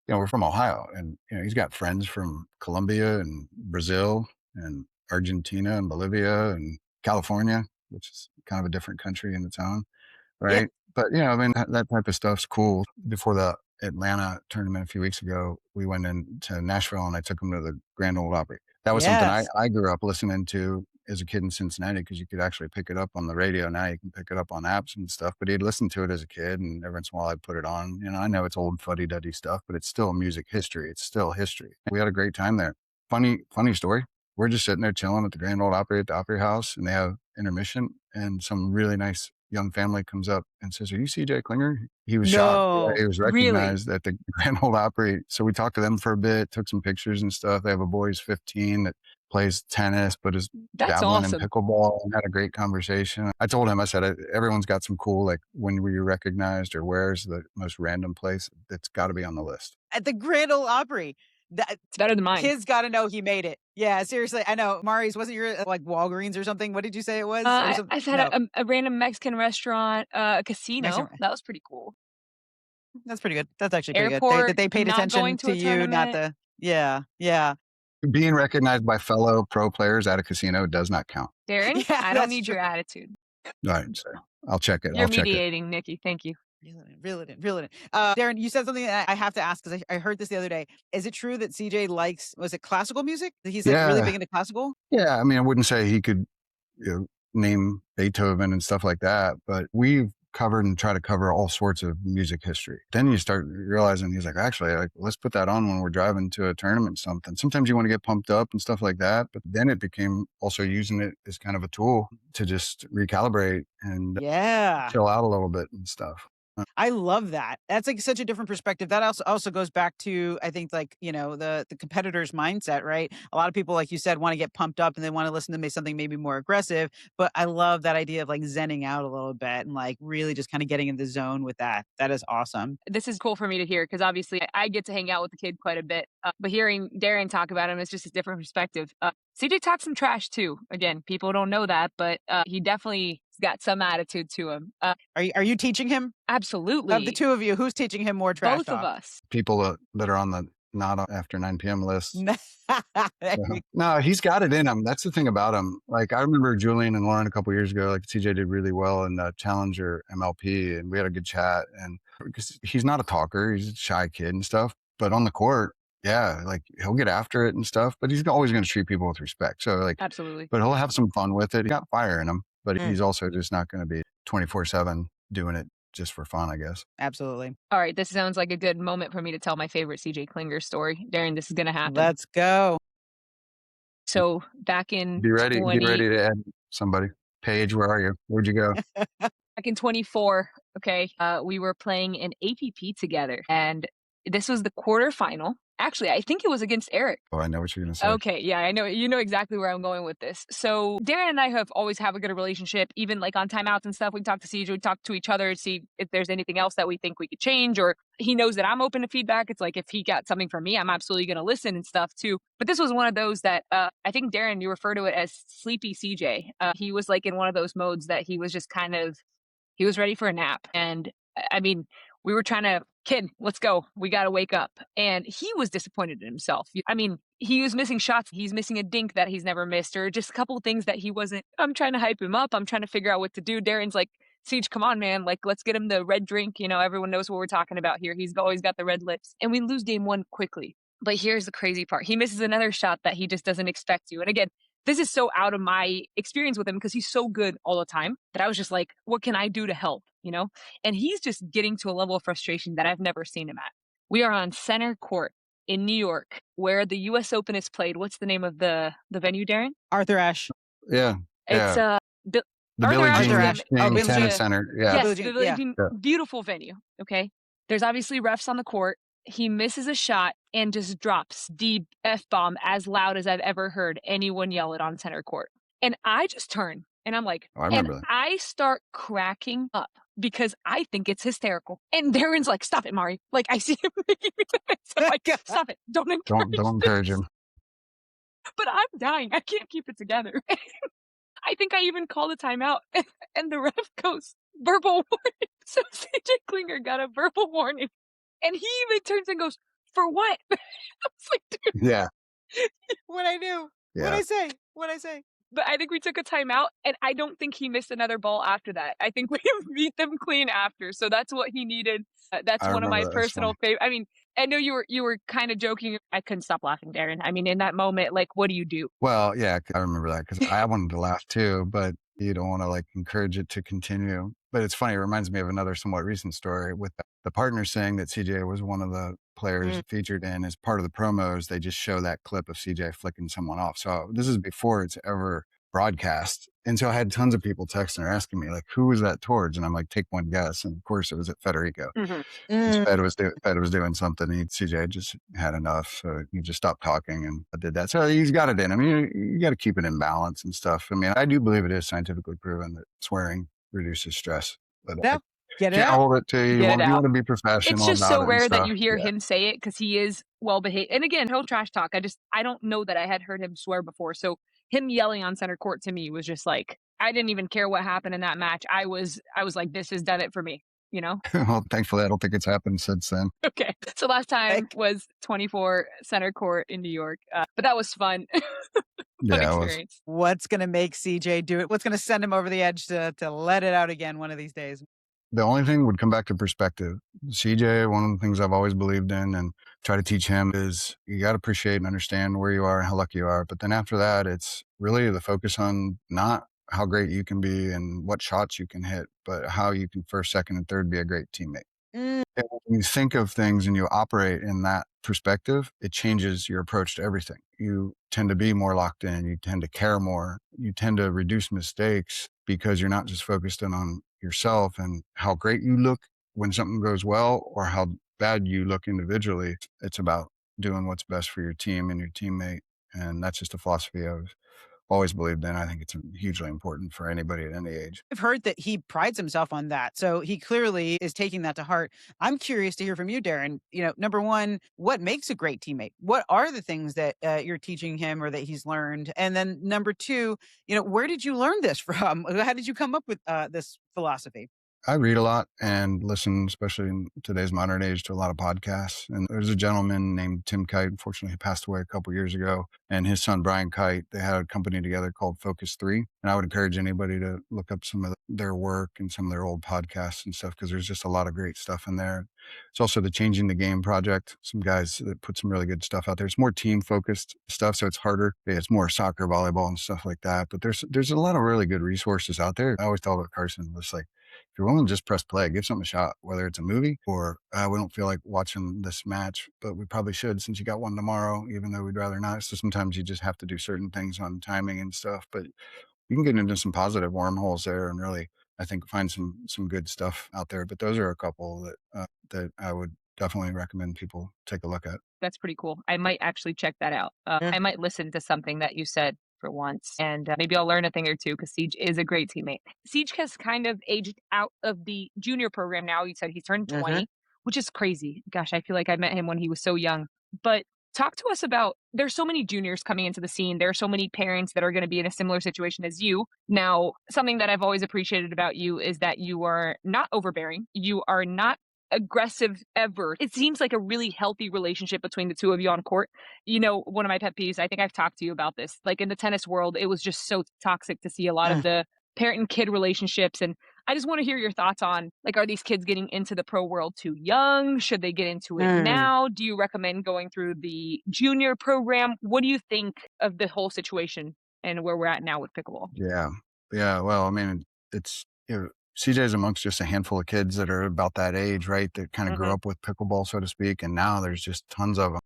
we're from Ohio, and he's got friends from Colombia and Brazil and Argentina and Bolivia and California, which is kind of a different country in its own. Yeah. Right? But, I mean, that type of stuff's cool. Before the Atlanta tournament a few weeks ago, we went into Nashville and I took him to the Grand Ole Opry. That was something Yes. I grew up listening to as a kid in Cincinnati, because you could actually pick it up on the radio. Now you can pick it up on apps and stuff, but he'd listen to it as a kid, and every once in a while I'd put it on. I know it's old fuddy-duddy stuff, but it's still music history. It's still history. We had a great time there. Funny story. We're just sitting there chilling at the Grand Ole Opry at the Opry House, and they have intermission, and some really nice young family comes up and says, "Are you CJ Klinger?" He was shocked. Yeah, No. he was Really? recognized at the Grand Ole Opry. So we talked to them for a bit, took some pictures and stuff. They have a boy who's 15 that plays tennis, but is That's dabbling in awesome. pickleball, and had a great conversation. I told him, I said, everyone's got some cool, like, when were you recognized, or where's the most random place? It's got to be on the list. At the Grand Ole Opry. That It's better than mine. kids gotta know he made it. Yeah, seriously. I know. Mari's, wasn't your like Walgreens or something? What did you say it was? Or something? I've had No. a random Mexican restaurant, a casino. Mexican. That was pretty cool. That's pretty good. That's actually pretty good. Airport, They paid not going attention to to a you, not tournament. the yeah. Being recognized by fellow pro players at a casino does not count. Darrin, Yeah, I don't that's need true. your attitude. All right, so I'll check it. You're I'll check it. mediating, Nikki. Thank you. Reel it in. Darrin, you said something that I have to ask, because I heard this the other day. Is it true that CJ likes, was it classical music? That he's like really Yeah. big into classical? Yeah. I mean, I wouldn't say he could, name Beethoven and stuff like that, but we've covered and try to cover all sorts of music history. Then you start realizing, he's like, actually, like, let's put that on when we're driving to a tournament, something. Sometimes you want to get pumped up and stuff like that, but then it became also using it as kind of a tool to just recalibrate and Yeah. chill out a little bit and stuff. I love that. That's like such a different perspective. That also goes back to, I think, like, the competitor's mindset, right? A lot of people, like you said, want to get pumped up and they want to listen to something maybe more aggressive. But I love that idea of like zenning out a little bit and like really just kind of getting in the zone with that. That is awesome. This is cool for me to hear, because obviously I get to hang out with the kid quite a bit. But hearing Darrin talk about him is just a different perspective. CJ talks some trash too. Again, people don't know that, but he definitely got some attitude to him. Are you teaching him? Absolutely. Of the two of you, who's teaching him more trash Both talk? of us. People that are on the not after 9 p.m. list. There you No, he's got it in him. That's the thing about him. Like, I remember Julian and Lauren a couple years ago, like CJ did really well in Challenger MLP, and we had a good chat. And because he's not a talker, he's a shy kid and stuff, but on the court, yeah, like he'll get after it and stuff, but he's always going to treat people with respect. So like, Absolutely. but he'll have some fun with it. He got fire in him, but Mm. he's also just not going to be 24/7 doing it just for fun, I guess. Absolutely. All right, this sounds like a good moment for me to tell my favorite CJ Klinger story. Darrin, this is going to happen. Let's go. So back in Be ready to add somebody. Paige, where are you? Where'd you go? Back in 24, okay, we were playing an APP together, and this was the quarterfinal. Actually, I think it was against Eric. Oh, I know what you're going to say. Okay, yeah, I know. You know exactly where I'm going with this. So Darrin and I have always have a good relationship, even like on timeouts and stuff. We talk to CJ, we talk to each other, see if there's anything else that we think we could change, or he knows that I'm open to feedback. It's like if he got something from me, I'm absolutely going to listen and stuff too. But this was one of those that I think, Darrin, you refer to it as sleepy CJ. He was like in one of those modes that he was just he was ready for a nap. And I mean, we were trying to, kid, let's go. We got to wake up. And he was disappointed in himself. I mean, he was missing shots. He's missing a dink that he's never missed, or just a couple of things that he wasn't. I'm trying to hype him up. I'm trying to figure out what to do. Darren's like, Siege, come on, man. Like, let's get him the red drink. Everyone knows what we're talking about here. He's always got the red lips. And we lose game one quickly. But here's the crazy part. He misses another shot that he just doesn't expect to. And again, this is so out of my experience with him because he's so good all the time that I was just like, what can I do to help? And he's just getting to a level of frustration that I've never seen him at. We are on center court in New York where the US Open is played. What's the name of the venue, Darrin? Arthur Ashe. Yeah. It's the Arthur Billie Ashe Jean Ashe. King Billie Tennis Jean. Center. Yeah. Yes, Billie the Jean, Billie yeah. Jean, Yeah. beautiful venue. Okay. There's obviously refs on the court. He misses a shot and just drops the F-bomb as loud as I've ever heard anyone yell it on center court. And I just turn and I'm like, Oh, I remember and that. I start cracking up because I think it's hysterical. And Darren's like, stop it, Mari. Like, I see him making me so I'm like, stop it. Don't encourage Don't encourage him. But I'm dying. I can't keep it together. I think I even called a timeout and the ref goes, verbal warning. So CJ Klinger got a verbal warning. And he even turns and goes, for what? I was like, dude. Yeah. What I do? Yeah. What I say? But I think we took a timeout, and I don't think he missed another ball after that. I think we beat them clean after, so that's what he needed. That's I one of my remember that. It's funny. personal favorite. I mean, I know you were kind of joking. I couldn't stop laughing, Darren. I mean, in that moment, like, what do you do? Well, yeah, I remember that because I wanted to laugh too, but you don't want to like encourage it to continue. But it's funny. It reminds me of another somewhat recent story with the partner saying that CJ was one of the players featured in as part of the promos. They just show that clip of CJ flicking someone off. So this is before it's ever broadcast. And so I had tons of people texting or asking me like, who was that towards? And I'm like, take one guess. And of course it was at Federico. Mhm. Fed was doing something. CJ just had enough, so he just stopped talking and did that. So he's got it in. I mean, you got to keep it in balance and stuff. I mean, I do believe it is scientifically proven that swearing reduces stress, but I No, get it can't out. hold it to you. Get it You out. want to be It's professional just about so it and rare that stuff. you hear Yeah. him say it because he is well behaved. And again, he'll trash talk. I don't know that I had heard him swear before. So him yelling on center court to me was just like, I didn't even care what happened in that match. I was like, this has done it for me, you know? Well, thankfully, I don't think it's happened since then. Okay. So last time Like, was 24 center court in New York. But that was fun. Fun Yeah, it was. experience. what's gonna make CJ do it? What's gonna send him over the edge to let it out again one of these days? The only thing would come back to perspective. CJ, one of the things I've always believed in and try to teach him is you got to appreciate and understand where you are and how lucky you are. But then after that, it's really the focus on not how great you can be and what shots you can hit, but how you can first, second, and third be a great teammate. Mm, And when you think of things and you operate in that perspective, it changes your approach to everything. You tend to be more locked in. You tend to care more. You tend to reduce mistakes because you're not just focused in on yourself and how great you look when something goes well or how bad you look individually. It's about doing what's best for your team and your teammate. And that's just a philosophy I've always believed in. I think it's hugely important for anybody at any age. I've heard that he prides himself on that, so he clearly is taking that to heart. I'm curious to hear from you, Darren. Number one, what makes a great teammate? What are the things that you're teaching him or that he's learned? And then number two, where did you learn this from? How did you come up with this philosophy? I read a lot and listen, especially in today's modern age, to a lot of podcasts. And there's a gentleman named Tim Kite. Unfortunately, he passed away a couple years ago. And his son, Brian Kite, they had a company together called Focus 3. And I would encourage anybody to look up some of their work and some of their old podcasts and stuff, because there's just a lot of great stuff in there. It's also the Changing the Game project. Some guys that put some really good stuff out there. It's more team focused stuff, so it's harder. It's more soccer, volleyball, and stuff like that. But there's a lot of really good resources out there. I always thought about Carson was like, if you're willing to just press play, give something a shot, whether it's a movie or we don't feel like watching this match, but we probably should since you got one tomorrow, even though we'd rather not. So sometimes you just have to do certain things on timing and stuff, but you can get into some positive wormholes there and really, I think, find some good stuff out there. But those are a couple that I would definitely recommend people take a look at. That's pretty cool. I might actually check that out. I might listen to something that you said for once, and maybe I'll learn a thing or two because Siege is a great teammate. Siege has kind of aged out of the junior program now. You said he's turned Mhm. 20, which is crazy. Gosh, I feel like I met him when he was so young. But talk to us about there's so many juniors coming into the scene. There are so many parents that are going to be in a similar situation as you. Now, something that I've always appreciated about you is that you are not overbearing. You are not aggressive ever. It seems like a really healthy relationship between the two of you on court. One of my pet peeves, I think I've talked to you about this. Like in the tennis world, it was just so toxic to see a lot of Mm. the parent and kid relationships. And I just want to hear your thoughts on like, are these kids getting into the pro world too young? Should they get into it Mm. now? Do you recommend going through the junior program? What do you think of the whole situation and where we're at now with pickleball? Yeah. Yeah. Well, I mean, it's, CJ's amongst just a handful of kids that are about that age, right? That kind of grew Mhm. up with pickleball, so to speak. And now there's just tons of them.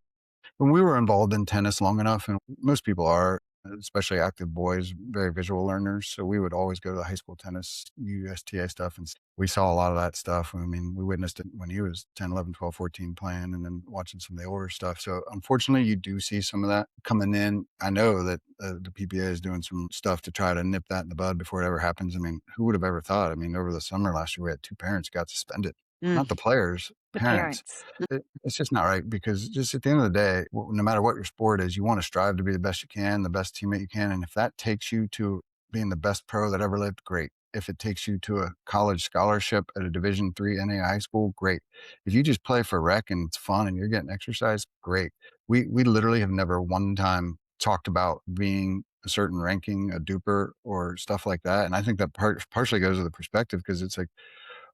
When we were involved in tennis long enough, and most people are, especially active boys, very visual learners. So we would always go to the high school tennis, USTA stuff. And we saw a lot of that stuff. I mean, we witnessed it when he was 10, 11, 12, 14 playing and then watching some of the older stuff. So unfortunately, you do see some of that coming in. I know that the PPA is doing some stuff to try to nip that in the bud before it ever happens. I mean, who would have ever thought? I mean, over the summer last year, we had 2 parents got suspended, Mm. not the players, The parents. parents. It's just not right because just at the end of the day, no matter what your sport is, you want to strive to be the best you can, the best teammate you can. And if that takes you to being the best pro that ever lived, great. If it takes you to a college scholarship at a Division III NA high school, great. If you just play for rec and it's fun and you're getting exercise, great. We literally have never one time talked about being a certain ranking, a duper or stuff like that. And I think that partially goes to the perspective, because it's like,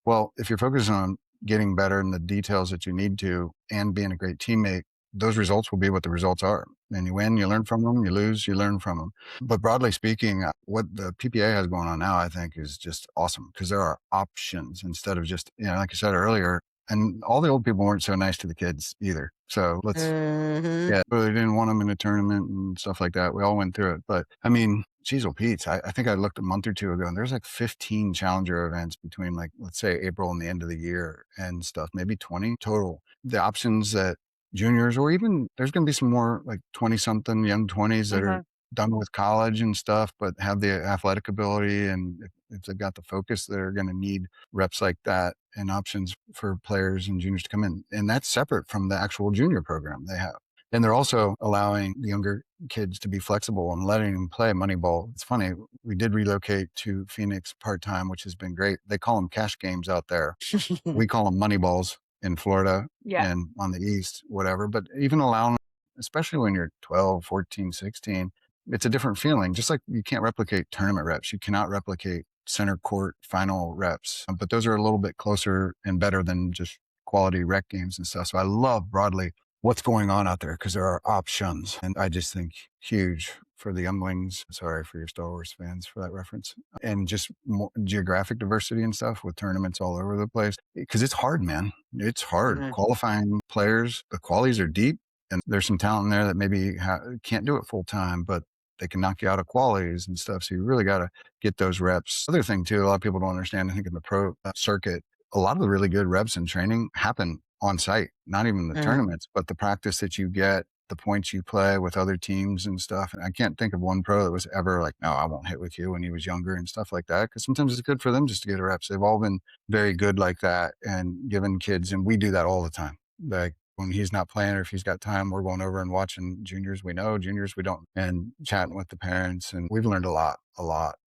well, if you're focusing on getting better in the details that you need to and being a great teammate, those results will be what the results are. And you win, you learn from them, you lose, you learn from them. But broadly speaking, what the PPA has going on now, I think, is just awesome, because there are options instead of just, like I said earlier, and all the old people weren't so nice to the kids either. So Mhm. yeah, they didn't want them in a tournament and stuff like that. We all went through it. But I mean, geez, Pete, I think I looked a month or two ago, and there's like 15 challenger events between, like, let's say April and the end of the year and stuff, maybe 20 total. The options that juniors, or even there's going to be some more like 20 something, young 20s that are Mhm. done with college and stuff, but have the athletic ability. And if they've got the focus, they're going to need reps like that and options for players and juniors to come in. And that's separate from the actual junior program they have. And they're also allowing the younger kids to be flexible and letting them play Moneyball. It's funny, we did relocate to Phoenix part-time, which has been great. They call them cash games out there. We call them Moneyballs in Florida Yeah. and on the East, whatever. But even allowing, especially when you're 12, 14, 16, it's a different feeling. Just like you can't replicate tournament reps, you cannot replicate center court final reps. But those are a little bit closer and better than just quality rec games and stuff. So I love broadly what's going on out there, because there are options. And I just think huge for the younglings. Sorry for your Star Wars fans for that reference. And just more geographic diversity and stuff with tournaments all over the place. Because it's hard, man. It's hard. Mhm. Qualifying players, the qualities are deep. And there's some talent in there that maybe can't do it full time, but they can knock you out of qualities and stuff. So you really got to get those reps. Other thing too, a lot of people don't understand, I think in the pro circuit, a lot of the really good reps and training happen on site, not even the Mhm. tournaments, but the practice that you get, the points you play with other teams and stuff. And I can't think of one pro that was ever like, no, I won't hit with you, when he was younger and stuff like that. Cause sometimes it's good for them just to get reps. They've all been very good like that and giving kids. And we do that all the time. Like when he's not playing, or if he's got time, we're going over and watching juniors we know, juniors we don't, and chatting with the parents. And we've learned a lot,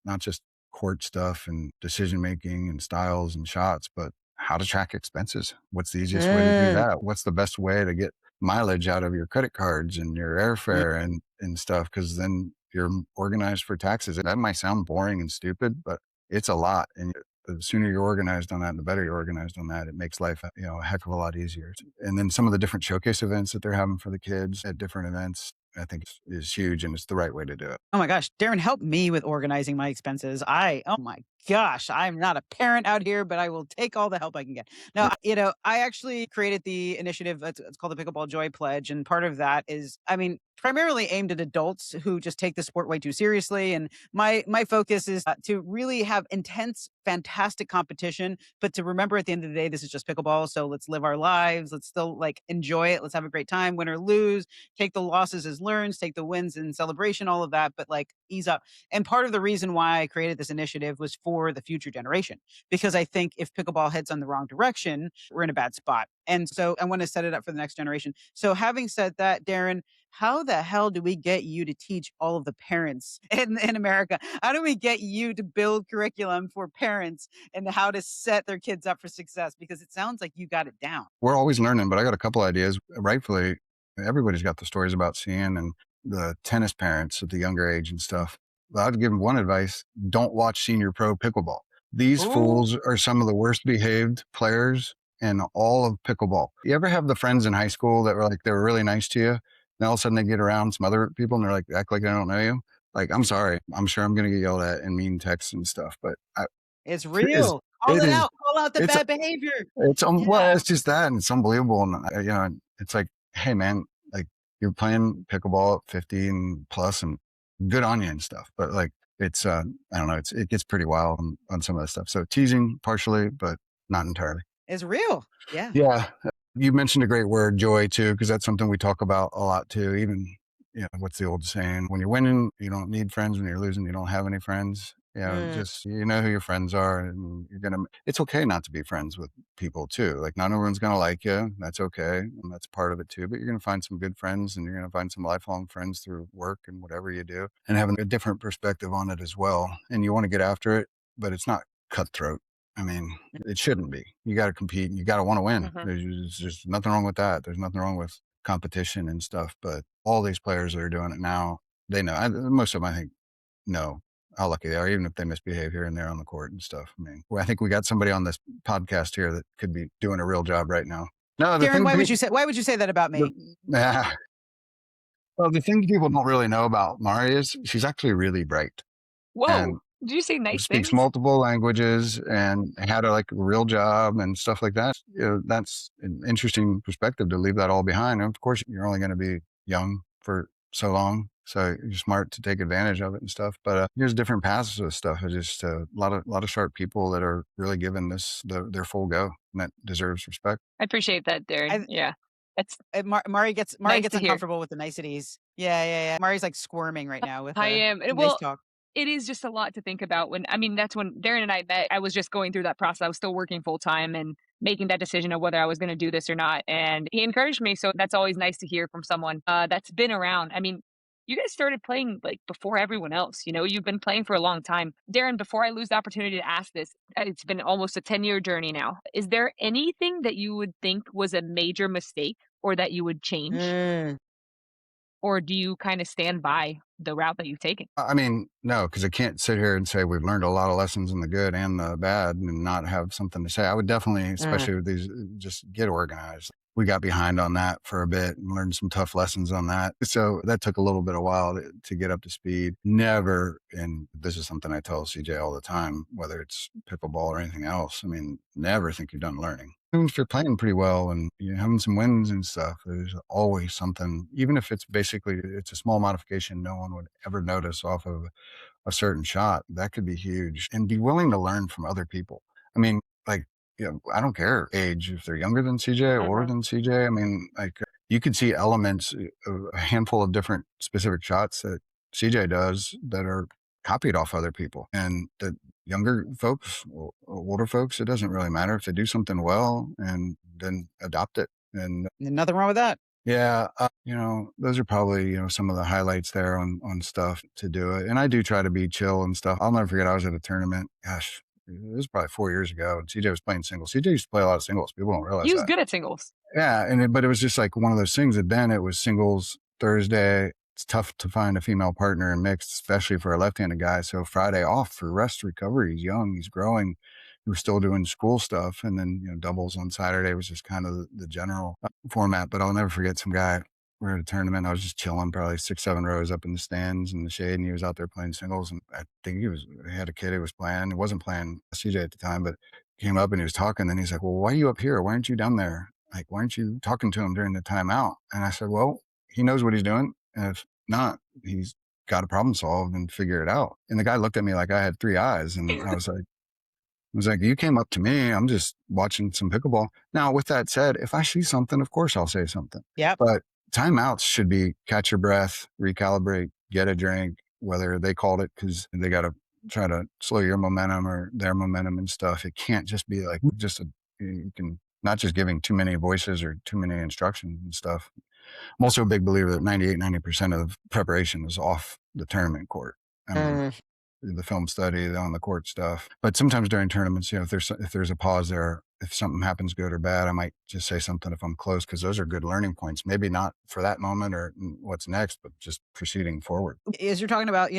not just court stuff and decision making and styles and shots, but how to track expenses. What's the easiest way to do Mm. that? What's the best way to get mileage out of your credit cards and your Mm. airfare and stuff? Because then you're organized for taxes. That might sound boring and stupid, but it's a lot. And the sooner you're organized on that, and the better you're organized on that, it makes life, a heck of a lot easier. And then some of the different showcase events that they're having for the kids at different events, I think is huge, and it's the right way to do it. Oh my gosh, Darren, help me with organizing my expenses. Oh my gosh, I'm not a parent out here, but I will take all the help I can get. Now, I actually created the initiative. It's called the Pickleball Joy Pledge. And part of that is, I mean, primarily aimed at adults who just take the sport way too seriously. And my focus is to really have intense, fantastic competition, but to remember at the end of the day, this is just pickleball. So let's live our lives. Let's still like enjoy it. Let's have a great time, win or lose, take the losses as learns, take the wins in celebration, all of that, but like ease up. And part of the reason why I created this initiative was for the future generation, because I think if pickleball heads on the wrong direction, we're in a bad spot. And so I want to set it up for the next generation. So having said that, Darren, how the hell do we get you to teach all of the parents in America? How do we get you to build curriculum for parents and how to set their kids up for success? Because it sounds like you got it down. We're always learning, but I got a couple ideas. Rightfully, everybody's got the stories about seeing and the tennis parents at the younger age and stuff. But I'd give them one advice: don't watch senior pro pickleball. These Ooh, fools are some of the worst behaved players in all of pickleball. You ever have the friends in high school that were like, they were really nice to you, and all of a sudden they get around some other people and they're like, act like they don't know you? Like, I'm sorry. I'm sure I'm going to get yelled at and mean texts and stuff, but it's it is, real. Call it it is, out. Call out the it's bad behavior. well, Yeah. it's just that, and it's unbelievable. And it's like, hey man, like, you're playing pickleball at 50 and plus, and good on you and stuff. But like, it's I don't know, it gets pretty wild on some of the stuff. So teasing partially, but not entirely. It's real. Yeah. Yeah. You mentioned a great word, joy, too, because that's something we talk about a lot too. Even, what's the old saying? When you're winning, you don't need friends. When you're losing, you don't have any friends. Mm. Just, who your friends are, and it's okay not to be friends with people too. Like, not everyone's going to like you. That's okay. And that's part of it too. But you're going to find some good friends, and you're going to find some lifelong friends through work and whatever you do, and having a different perspective on it as well. And you want to get after it, but it's not cutthroat. I mean, it shouldn't be. You got to compete and you got to want to win. Mhm. There's just nothing wrong with that. There's nothing wrong with competition and stuff. But all these players that are doing it now, they know. Most of them, I think, know how lucky they are, even if they misbehave here and there on the court and stuff. I mean, I think we got somebody on this podcast here that could be doing a real job right now. No, the Darren, thing people, why would you say that about the, me? yeah, well, the thing people don't really know about Mari is she's actually really bright Whoa. and Did you say nice speaks things? multiple languages and had a like real job and stuff like that. You know, that's an interesting perspective to leave that all behind. And of course, you're only going to be young for so long, so you're smart to take advantage of it and stuff. But there's different paths to this stuff. It's just a lot of sharp people that are really giving this their full go, and that deserves respect. I appreciate that, Darren. I, Yeah. That's Mari gets nice to hear. uncomfortable with the niceties. Yeah, yeah, yeah. Mari's like squirming right now with I am. the nice Well, talk. it is just a lot to think about when I mean, that's when Darren and I met. I was just going through that process. I was still working full time and making that decision of whether I was going to do this or not. And he encouraged me. So that's always nice to hear from someone that's been around. I mean, you guys started playing like before everyone else. You know, you've been playing for a long time. Darren, before I lose the opportunity to ask this, it's been almost a 10-year journey now. Is there anything that you would think was a major mistake or that you would change? Mm. Or do you kind of stand by the route that you've taken? I mean, no, because I can't sit here and say we've learned a lot of lessons in the good and the bad and not have something to say. I would definitely, Mm. especially with these, just get organized. We got behind on that for a bit and learned some tough lessons on that. So that took a little bit of while to get up to speed. Never, and this is something I tell CJ all the time, whether it's pickleball or anything else. I mean, never think you're done learning. Even if you're playing pretty well and you're having some wins and stuff, there's always something, even if it's a small modification no one would ever notice off of a certain shot, that could be huge. And be willing to learn from other people. I mean, like, I don't care age, if they're younger than CJ or Mhm. than CJ. I mean, like, you could see elements of a handful of different specific shots that CJ does that are copied off other people. And that younger folks, older folks, it doesn't really matter if they do something well and then adopt it. And Nothing wrong with that. yeah, those are probably, some of the highlights there on stuff to do it. And I do try to be chill and stuff. I'll never forget I was at a tournament. Gosh, it was probably 4 years ago. And CJ was playing singles. CJ used to play a lot of singles. People don't realize He was that. good at singles. Yeah, but it was just like one of those things that then it was singles Thursday. It's tough to find a female partner in mixed, especially for a left-handed guy. So Friday off for rest recovery. He's young, he's growing. He was still doing school stuff, and then doubles on Saturday was just kind of the general format. But I'll never forget some guy. We were at a tournament. I was just chilling, probably 6, 7 rows up in the stands in the shade, and he was out there playing singles. And I think he had a kid he was playing. He wasn't playing CJ at the time, but came up and he was talking. Then he's like, "Well, why are you up here? Why aren't you down there? Like, why aren't you talking to him during the timeout?" And I said, "Well, he knows what he's doing. And if not, he's got to problem solve and figure it out." And the guy looked at me like I had three eyes. And I was like, "You came up to me. I'm just watching some pickleball." Now, with that said, if I see something, of course I'll say something. Yep. But timeouts should be catch your breath, recalibrate, get a drink, whether they called it because they got to try to slow your momentum or their momentum and stuff. It can't just be like you can not just giving too many voices or too many instructions and stuff. I'm also a big believer that 90% of preparation is off the tournament court. I mean, Mm. the film study, the on the court stuff. But sometimes during tournaments, if there's a pause there, if something happens good or bad, I might just say something if I'm close because those are good learning points. Maybe not for that moment or what's next, but just proceeding forward. As you're talking about,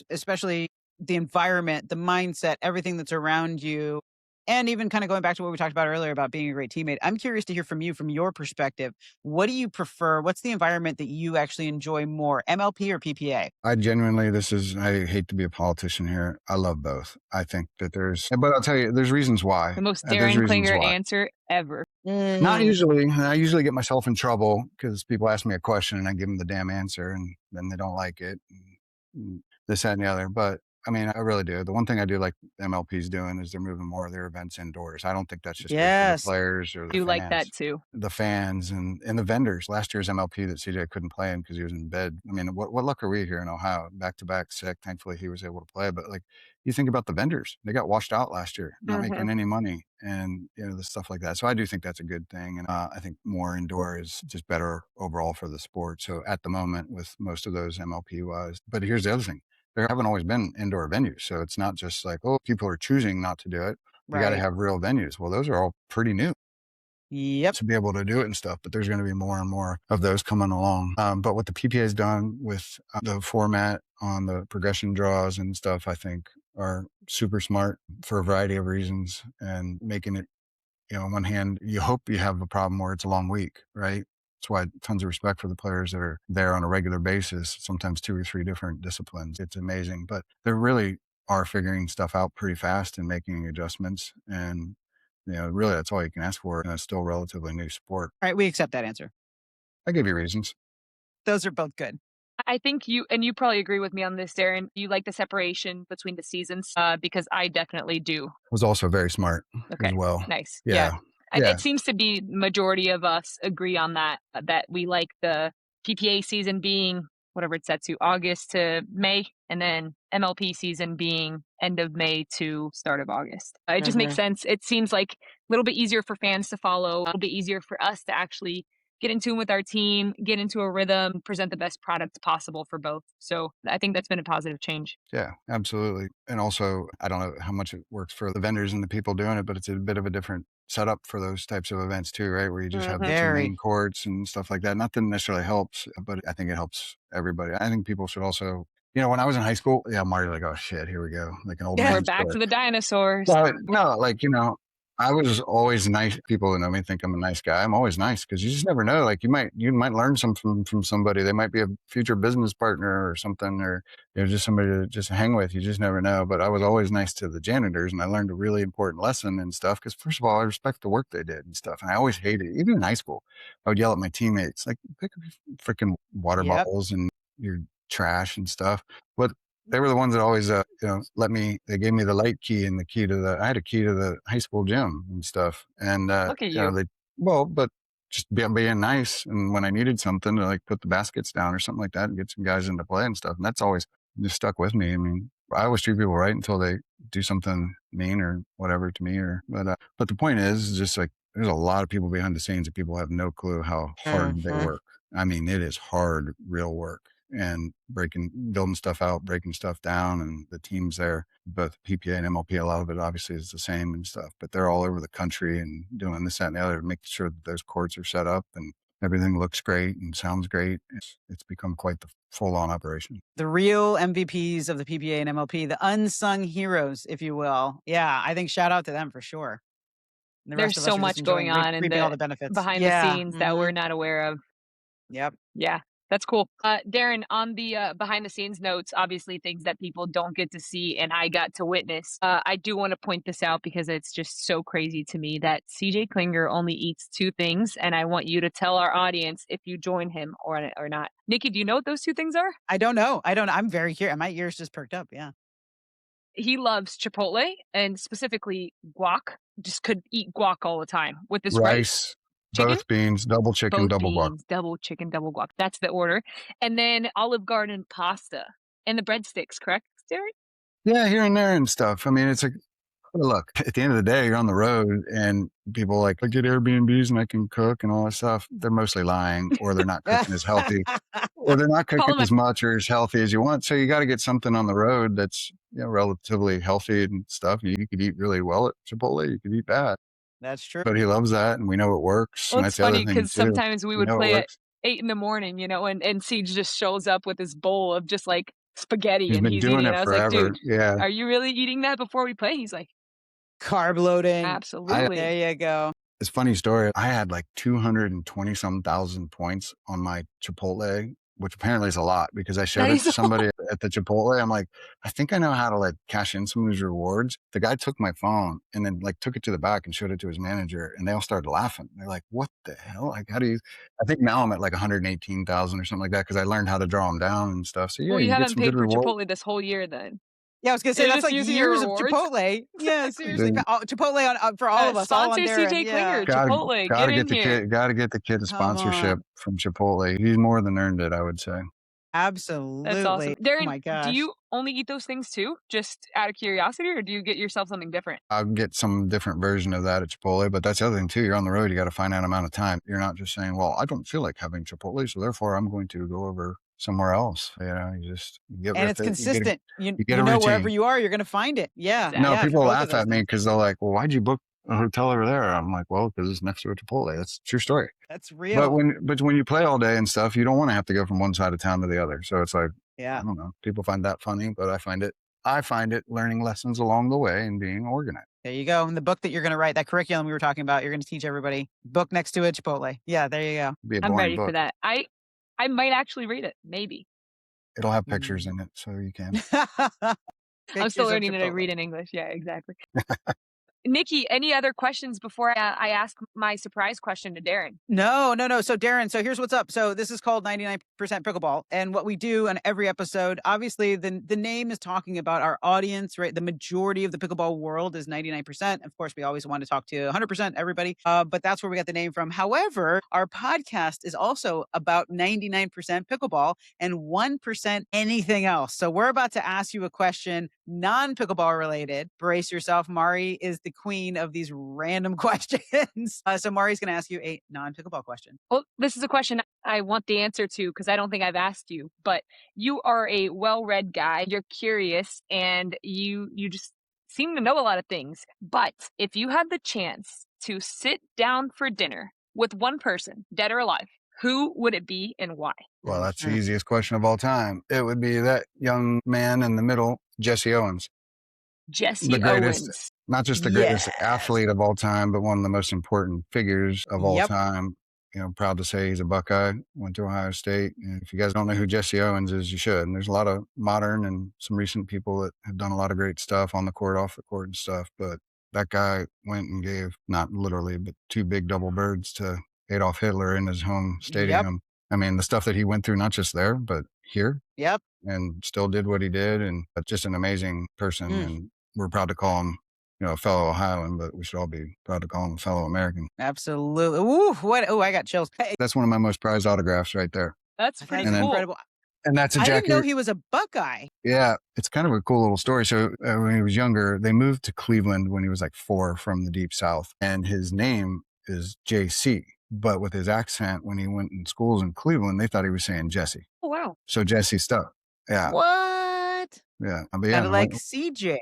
especially the environment, the mindset, everything that's around you, and even kind of going back to what we talked about earlier about being a great teammate, I'm curious to hear from you, from your perspective. What do you prefer? What's the environment that you actually enjoy more, MLP or PPA? I hate to be a politician here. I love both. I think that but I'll tell you, there's reasons why. The most There's Darren reasons Klinger why. answer ever. Not Mm. usually. I usually get myself in trouble because people ask me a question and I give them the damn answer and then they don't like it. And this, that, and the other. But I mean, I really do. The one thing I do like MLP's doing is they're moving more of their events indoors. I don't think that's just good for the Yes. players or the You like that fans. too. The fans and the vendors. Last year's MLP that CJ couldn't play in because he was in bed. I mean, what luck are we here in Ohio? Back to back sick. Thankfully, he was able to play. But like, you think about the vendors, they got washed out last year, not Mhm. making any money, and the stuff like that. So I do think that's a good thing, and I think more indoor is just better overall for the sport. So at the moment, with most of those MLP wise, but here's the other thing: there haven't always been indoor venues, so it's not just like, oh, people are choosing not to do it. We got to Right. have real venues. Well, those are all pretty new. Yep. to be able to do it and stuff, but there's going to be more and more of those coming along. But what the PPA has done with the format on the progression draws and stuff, I think are super smart for a variety of reasons, and making it, on one hand, you hope you have a problem where it's a long week, right? That's why tons of respect for the players that are there on a regular basis, sometimes 2 or 3 different disciplines. It's amazing, but they really are figuring stuff out pretty fast and making adjustments. And, really that's all you can ask for in a still relatively new sport. All right, we accept that answer. I give you reasons. Those are both good. I think you probably agree with me on this, Darren. You like the separation between the seasons, because I definitely do. Was also very smart as Okay, well. nice. Yeah. And Yeah. it seems to be majority of us agree on that, that we like the PPA season being whatever it's set to, August to May, and then MLP season being end of May to start of August. It just makes sense. It seems like a little bit easier for fans to follow, a little bit easier for us to actually get in tune with our team, get into a rhythm, present the best product possible for both. So I think that's been a positive change. Yeah, absolutely. And also, I don't know how much it works for the vendors and the people doing it, but it's a bit of a different setup for those types of events too, right? Where you just have the 2 Very. main courts and stuff like that. Not that it necessarily helps, but I think it helps everybody. I think people should also, when I was in high school, I'm already like, oh shit, here we go. Like an old Yeah. man We're back story. to the dinosaurs. But no, I was always nice. People who know me think I'm a nice guy. I'm always nice because you just never know. Like you might learn something from somebody. They might be a future business partner or something, or just somebody to just hang with. You just never know. But I was always nice to the janitors, and I learned a really important lesson and stuff. Because first of all, I respect the work they did and stuff. And I always hated it. Even in high school, I would yell at my teammates like, "Pick up your freaking water bottles and your trash and stuff." But they were the ones that always, they gave me the light key and I had a key to the high school gym and stuff. And, Look at you. but just being nice. And when I needed something to like put the baskets down or something like that and get some guys into play and stuff. And that's always just stuck with me. I mean, I always treat people right until they do something mean or whatever to me but the point is just like, there's a lot of people behind the scenes that people have no clue how hard they work. I mean, it is hard, real work. And building stuff out, breaking stuff down, and the teams there, both PPA and MLP, a lot of it obviously is the same and stuff, but they're all over the country and doing this, that, and the other to make sure that those courts are set up and everything looks great and sounds great. It's become quite the full-on operation. The real MVPs of the PPA and MLP, the unsung heroes, if you will. Yeah, I think shout out to them for sure. The There's so much going on in all the benefits behind the scenes that we're not aware of. Yep. Yeah. That's cool. Darren, on the behind the scenes notes, obviously things that people don't get to see and I got to witness. I do want to point this out because it's just so crazy to me that CJ Klinger only eats 2 things. And I want you to tell our audience if you join him or not. Nikki, do you know what those 2 things are? I don't know. I'm very curious. My ears just perked up. Yeah. He loves Chipotle and specifically guac. Just could eat guac all the time with this rice. Chicken? Both beans, double chicken, double guac. Double chicken, double guac. That's the order. And then Olive Garden pasta and the breadsticks, correct, Darren? Yeah, here and there and stuff. I mean, it's like, look, at the end of the day, you're on the road and people like, I get Airbnbs and I can cook and all that stuff. They're mostly lying, or they're not cooking as healthy, or they're not cooking as much or as healthy as you want. So you got to get something on the road that's relatively healthy and stuff. You could eat really well at Chipotle. You could eat bad. That's true. But he loves that, and we know it works. Well, and it's that's funny because sometimes we would play at 8 in the morning, and CJ just shows up with this bowl of just like spaghetti. He's and been he's doing eating it I was forever. like, dude, are you really eating that before we play? He's like, carb loading. Absolutely. There you go. It's a funny story. I had like 220-some thousand points on my Chipotle, which apparently is a lot because I showed it to somebody at the Chipotle. I'm like, I think I know how to like cash in some of these rewards. The guy took my phone and then like took it to the back and showed it to his manager, and they all started laughing. They're like, what the hell? Like, how do you, I think now I'm at like 118,000 or something like that because I learned how to draw them down and stuff. So yeah, well, you get haven't some paid good for reward. Chipotle this whole year then. Yeah, I was going to say, that's like years of Chipotle. Yeah, seriously. Chipotle for all of us. Sponsor CJ Klinger, Chipotle. Get in here. Got to get the kid a sponsorship from Chipotle. He's more than earned it, I would say. Absolutely. That's awesome. Darren, oh my gosh. Do you only eat those things too, just out of curiosity, or do you get yourself something different? I'll get some different version of that at Chipotle, but that's the other thing too. You're on the road. You got to find out amount of time. You're not just saying, well, I don't feel like having Chipotle, so therefore I'm going to go over somewhere else. You get and it's consistent. You know wherever you are, you're going to find it. Yeah. Exactly. No, yeah, people laugh at me because they're like, well, why'd you book a hotel over there? I'm like, well, because it's next to a Chipotle. That's a true story. That's But real. when you play all day and stuff, you don't want to have to go from one side of town to the other. So it's like, I Yeah. don't know. People find that funny, but I find it learning lessons along the way and being organized. There you go. And the book that you're going to write, that curriculum we were talking about, you're going to teach everybody. Book next to a Chipotle. Yeah, there you go. It'd be a I'm boring ready for book. that. I might actually read it, maybe. It'll have pictures Mm. in it, so you can. I'm still Pictures of learning to Chipotle. read in English. Yeah, exactly. Nikki, any other questions before I ask my surprise question to Darrin? No, no, no. So Darrin, so here's what's up. So this is called 99% Pickleball. And what we do on every episode, obviously the name is talking about our audience, right? The majority of the pickleball world is 99%. Of course, we always want to talk to 100% everybody, but that's where we got the name from. However, our podcast is also about 99% pickleball and 1% anything else. So we're about to ask you a question, non-pickleball related. Brace yourself. Mari is the queen of these random questions. So Mari's going to ask you a non-pickleball question. Well, this is a question I want the answer to because I don't think I've asked you, but you are a well-read guy. You're curious and you just seem to know a lot of things. But if you had the chance to sit down for dinner with one person, dead or alive, who would it be and why? Well, that's the easiest question of all time. It would be that young man in the middle, Jesse Owens. Jesse The greatest, Owens. not just the greatest Yes. athlete of all time, but one of the most important figures of all Yep. time. Proud to say he's a Buckeye, went to Ohio State. And if you guys don't know who Jesse Owens is, you should. And there's a lot of modern and some recent people that have done a lot of great stuff on the court, off the court and stuff. But that guy went and gave, not literally, but 2 big double birds to Adolf Hitler in his home stadium. Yep. I mean, the stuff that he went through, not just there, but here, Yep. and still did what he did. And just an amazing person. And we're proud to call him, a fellow Ohioan, but we should all be proud to call him a fellow American. Absolutely. Ooh, what? Oh, I got chills. Hey, That's one of my most prized autographs right there. That's pretty that's cool. incredible. And that's a I jacket. didn't know he was a Buckeye. Yeah, it's kind of a cool little story. So when he was younger, they moved to Cleveland when he was like 4 from the deep South. And his name is JC. But with his accent, when he went in schools in Cleveland, they thought he was saying Jesse. Oh, wow. So Jesse stuck. Yeah. What? Yeah. But Kind of like CJ.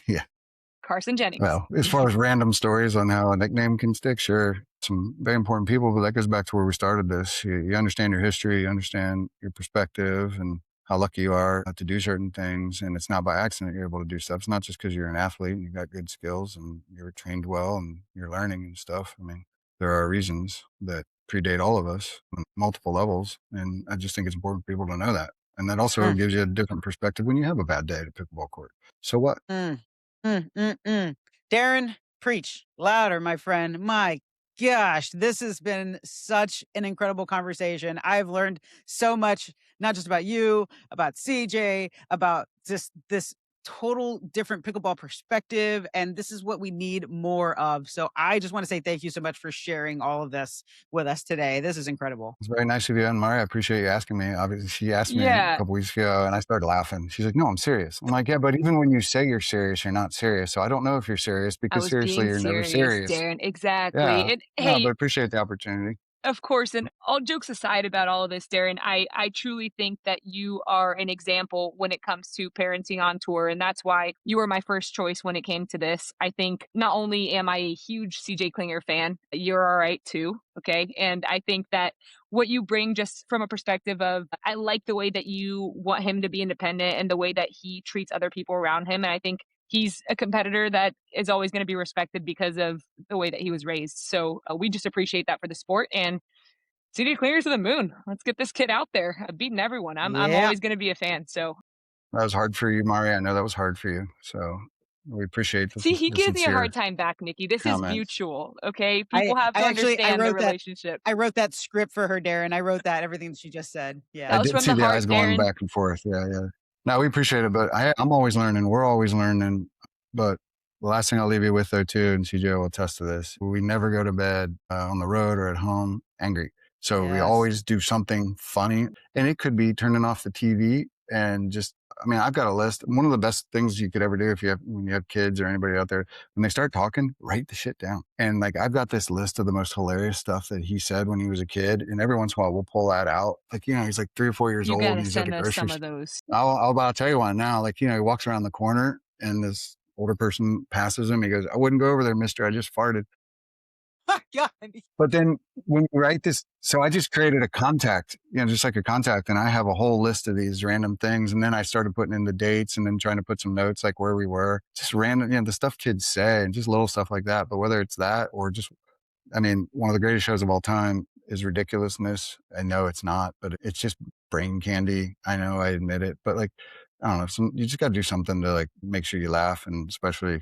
Yeah. Carson Jennings. Well, as far as random stories on how a nickname can stick, sure, some very important people, but that goes back to where we started this. You understand your history, you understand your perspective and how lucky you are to do certain things. And it's not by accident you're able to do stuff. It's not just because you're an athlete and you got good skills and you're trained well and you're learning and stuff. I mean, there are reasons that predate all of us on multiple levels. And I just think it's important for people to know that. And that also gives you a different perspective when you have a bad day at a pickleball court. So what? Darrin, preach louder, my friend. My gosh, this has been such an incredible conversation. I've learned so much, not just about you, about CJ, about just this total different pickleball perspective. And this is what we need more of. So I just want to say thank you so much for sharing all of this with us today. This is incredible. It's very nice of you, Anne-Marie. I appreciate you asking me. Obviously, she asked me a Yeah. couple weeks ago, and I started laughing. She's like, no, I'm serious. I'm like, yeah, but even when you say you're serious, you're not serious. So I don't know if you're serious I because was seriously, being you're never serious, serious. Darrin. Exactly. Yeah. And No, hey, but appreciate the opportunity. of course, and all jokes aside about all of this, Darrin, I truly think that you are an example when it comes to parenting on tour, and that's why you were my first choice when it came to this. I think not only am I a huge CJ Klinger fan, you're all right too, okay? And I think that what you bring just from a perspective of, I like the way that you want him to be independent and the way that he treats other people around him, and I think he's a competitor that is always going to be respected because of the way that he was raised. So we just appreciate that for the sport. And CJ Klinger's to the moon. Let's get this kid out there, beating everyone. I'm Yeah. always going to be a fan. So That was hard for you, Mari. I know that was hard for you. So we appreciate see, he the gives me a hard sincere time back, Nikki. This comments. is mutual. Okay, people have to I understand the wrote that. relationship. I wrote that script for her, Darrin. I wrote that everything that she just said. That Yeah. I was did from see the the heart, eyes going Darrin. back and forth. Yeah, yeah. No, we appreciate it, but I'm always learning. We're always learning. But the last thing I'll leave you with, though, too, and CJ will attest to this, we never go to bed on the road or at home angry. So we Yes. always do something funny. And it could be turning off the TV and just, I mean, I've got a list. One of the best things you could ever do when you have kids or anybody out there, when they start talking, write the shit down. And like, I've got this list of the most hilarious stuff that he said when he was a kid. And every once in a while we'll pull that out. Like, he's like 3 or 4 years You old got and to he's at send the us grocery some of store. those. I'll tell you one now. Like, he walks around the corner and this older person passes him. He goes, "I wouldn't go over there, mister. I just farted." God. But then when you write this, so I just created a contact, just like a contact, and I have a whole list of these random things. And then I started putting in the dates and then trying to put some notes like where we were, just random, the stuff kids say and just little stuff like that. But whether it's that or just, one of the greatest shows of all time is Ridiculousness. I know it's not, but it's just brain candy. I know, I admit it, but like, I don't know, you just got to do something to like make sure you laugh. And especially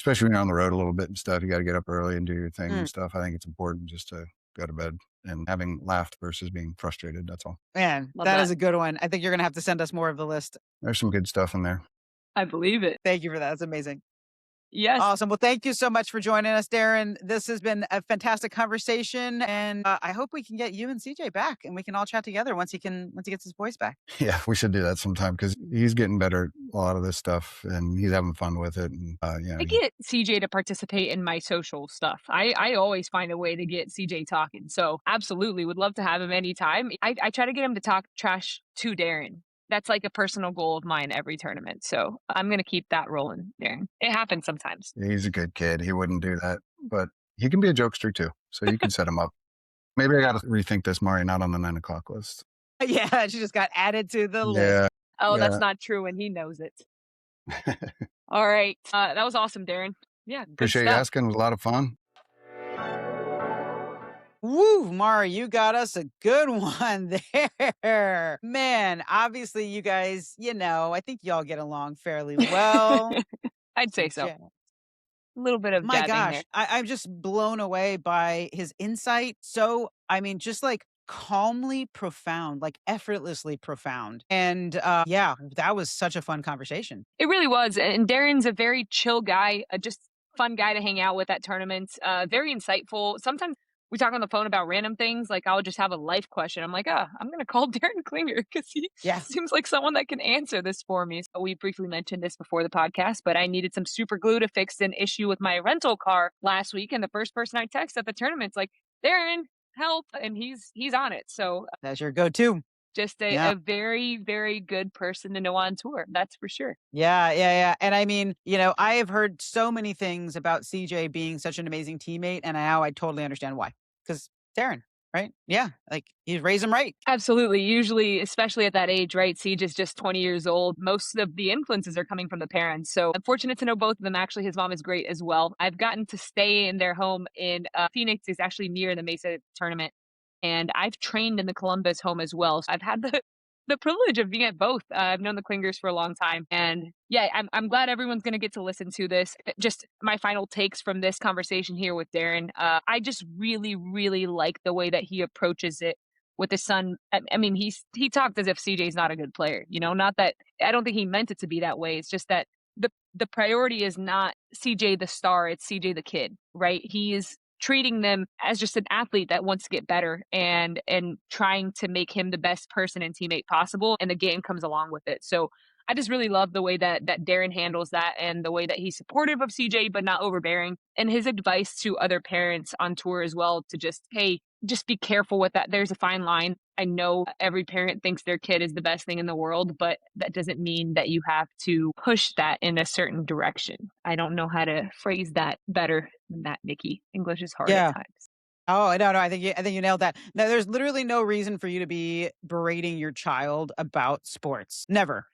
when you're on the road a little bit and stuff, you got to get up early and do your thing and stuff. I think it's important just to go to bed and having laughed versus being frustrated. That's all. Man, Love that that. is a good one. I think you're going to have to send us more of the list. There's some good stuff in there. I believe it. Thank you for that. That's amazing. Yes. Awesome. Well, thank you so much for joining us, Darrin. This has been a fantastic conversation, and I hope we can get you and CJ back, and we can all chat together once he gets his voice back. Yeah, we should do that sometime because he's getting better at a lot of this stuff and he's having fun with it. And I get CJ to participate in my social stuff. I always find a way to get CJ talking. So absolutely would love to have him anytime. I try to get him to talk trash to Darrin. That's like a personal goal of mine every tournament. So I'm going to keep that rolling, Darrin. It happens sometimes. he's a good kid. He wouldn't do that, but he can be a jokester too. So you can set him up. Maybe I got to rethink this, Mari, not on the 9:00 list. Yeah, she just got added to the list. Yeah. Oh, Yeah. that's not true, and he knows it. All right. That was awesome, Darrin. Yeah. Good Appreciate you stuff. asking. It was a lot of fun. Woo, Mara, you got us a good one there. Man, obviously you guys, I think y'all get along fairly well. I'd say so. Yeah. A little bit of My jabbing gosh, there. I'm just blown away by his insight. So, just like calmly profound, like effortlessly profound. And yeah, that was such a fun conversation. It really was. And Darrin's a very chill guy, just fun guy to hang out with at tournaments. Very insightful. Sometimes we talk on the phone about random things. Like I'll just have a life question. I'm like, I'm going to call Darrin Klinger because he Yeah. seems like someone that can answer this for me. So we briefly mentioned this before the podcast, but I needed some super glue to fix an issue with my rental car last week. And the first person I text at the tournament's like, Darrin, help. And he's on it. So That's your go-to. just Yeah. a very, very good person to know on tour. That's for sure. Yeah. And I have heard so many things about CJ being such an amazing teammate, and now I totally understand why. Because Darrin, right? Yeah, like he's raised him right. Absolutely. Usually, especially at that age, right? Siege is just 20 years old. Most of the influences are coming from the parents. So I'm fortunate to know both of them. Actually, his mom is great as well. I've gotten to stay in their home in Phoenix, is actually near the Mesa tournament. And I've trained in the Columbus home as well. So I've had the privilege of being at both. I've known the Klingers for a long time. And yeah, I'm glad everyone's going to get to listen to this. Just my final takes from this conversation here with Darrin. I just really, really like the way that he approaches it with his son. He talked as if CJ's not a good player, not that I don't think he meant it to be that way. It's just that the priority is not CJ the star, it's CJ the kid, right? He is treating them as just an athlete that wants to get better and trying to make him the best person and teammate possible, and the game comes along with it. So I just really love the way that Darrin handles that, and the way that he's supportive of CJ but not overbearing, and his advice to other parents on tour as well, to just, hey, just be careful with that. There's a fine line. I know every parent thinks their kid is the best thing in the world, but that doesn't mean that you have to push that in a certain direction. I don't know how to phrase that better than that, Nikki. English is hard Yeah. at times. Oh, no, I think you nailed that. No, there's literally no reason for you to be berating your child about sports. Never.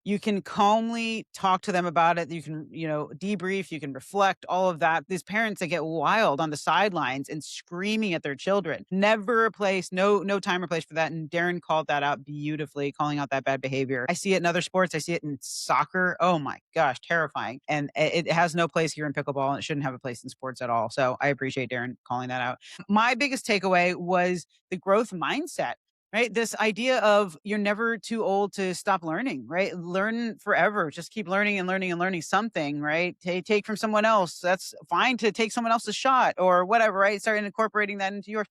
You can calmly talk to them about it. You can, debrief, you can reflect, all of that. These parents that get wild on the sidelines and screaming at their children. Never a place, no time or place for that. And Darrin called that out beautifully, calling out that bad behavior. I see it in other sports. I see it in soccer. Oh my gosh, terrifying. And it has no place here in pickleball, and it shouldn't have a place in sports at all. So I appreciate Darrin calling that out. My biggest takeaway was the growth mindset, right? This idea of you're never too old to stop learning, right? Learn forever. Just keep learning and learning and learning something, right? Take from someone else. That's fine to take someone else's shot or whatever, right? Start incorporating that into your,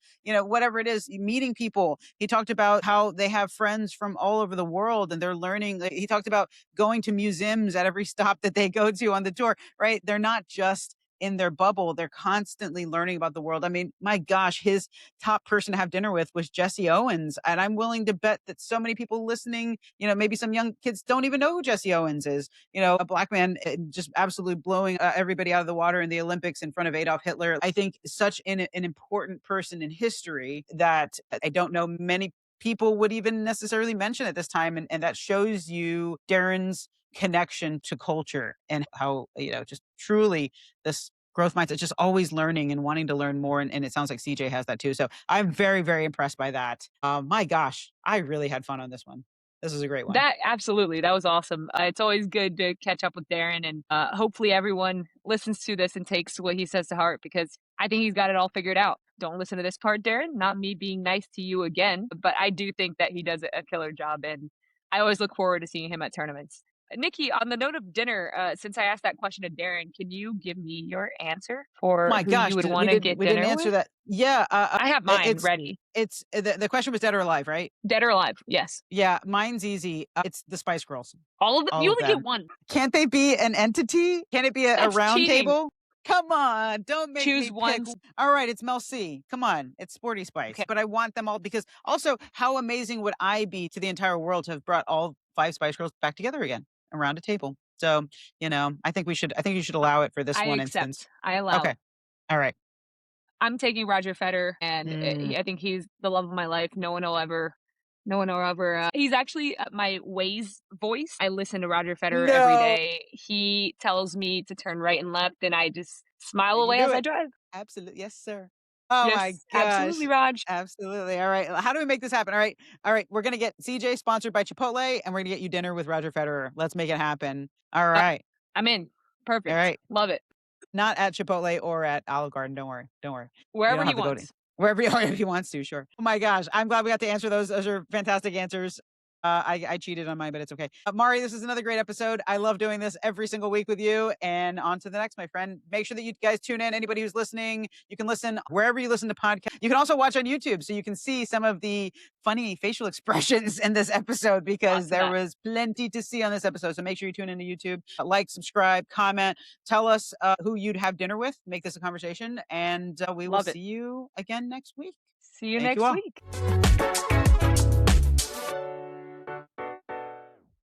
whatever it is, meeting people. He talked about how they have friends from all over the world and they're learning. He talked about going to museums at every stop that they go to on the tour, right? They're not just in their bubble. They're constantly learning about the world. I mean, my gosh, his top person to have dinner with was Jesse Owens. And I'm willing to bet that so many people listening, maybe some young kids don't even know who Jesse Owens is. A black man just absolutely blowing everybody out of the water in the Olympics in front of Adolf Hitler. I think such an important person in history that I don't know many people would even necessarily mention at this time. And that shows you Darrin's connection to culture and how, just truly this growth mindset, just always learning and wanting to learn more. And it sounds like CJ has that too. So I'm very, very impressed by that. My gosh, I really had fun on this one. This is a great one. That absolutely. That was awesome. It's always good to catch up with Darrin, and hopefully everyone listens to this and takes what he says to heart, because I think he's got it all figured out. Don't listen to this part, Darrin. Not me being nice to you again, but I do think that he does a killer job, and I always look forward to seeing him at tournaments. Nikki, on the note of dinner, since I asked that question to Darrin, can you give me your answer for My who gosh, you would we want to didn't get we didn't dinner answer with? that. Yeah, I have mine it's ready. the question was dead or alive, right? Dead or alive? Yes. Yeah, mine's easy. It's the Spice Girls. All of them. All You of only get them. one. Can't they be an entity? Can it be a That's round cheating. table? Come on, don't make Choose me one. pick. All right, it's Mel C. Come on, it's Sporty Spice. Okay. But I want them all because also, how amazing would I be to the entire world to have brought all 5 Spice Girls back together again around a table? So, I think you should allow it for this I one instance. accept. I allow Okay. it. All right. I'm taking Roger Federer, and Mm. I think he's the love of my life. No one will ever. He's actually my Waze voice. I listen to Roger Federer every No. day. He tells me to turn right and left, and I just smile And you away do as I it. drive. Absolutely. Yes, sir. Oh my Yes, gosh. absolutely, Raj. Absolutely. All right. How do we make this happen? All right. All right. We're going to get CJ sponsored by Chipotle and we're going to get you dinner with Roger Federer. Let's make it happen. All Uh, right. I'm in. All Perfect. right. Love it. Not at Chipotle or at Olive Garden. Don't worry. Don't worry. You Wherever don't he have to go to wants. wherever if he wants to. Sure. Oh my gosh. I'm glad we got to answer those. Those are fantastic answers. I cheated on mine, but it's okay. Mari, this is another great episode. I love doing this every single week with you. And on to the next, my friend. Make sure that you guys tune in. Anybody who's listening, you can listen wherever you listen to podcasts. You can also watch on YouTube so you can see some of the funny facial expressions in this episode because Lots of there that. was plenty to see on this episode. So make sure you tune into YouTube, like, subscribe, comment, tell us who you'd have dinner with. Make this a conversation. And we will Love it. see you again next week. See you Thank you next all. week.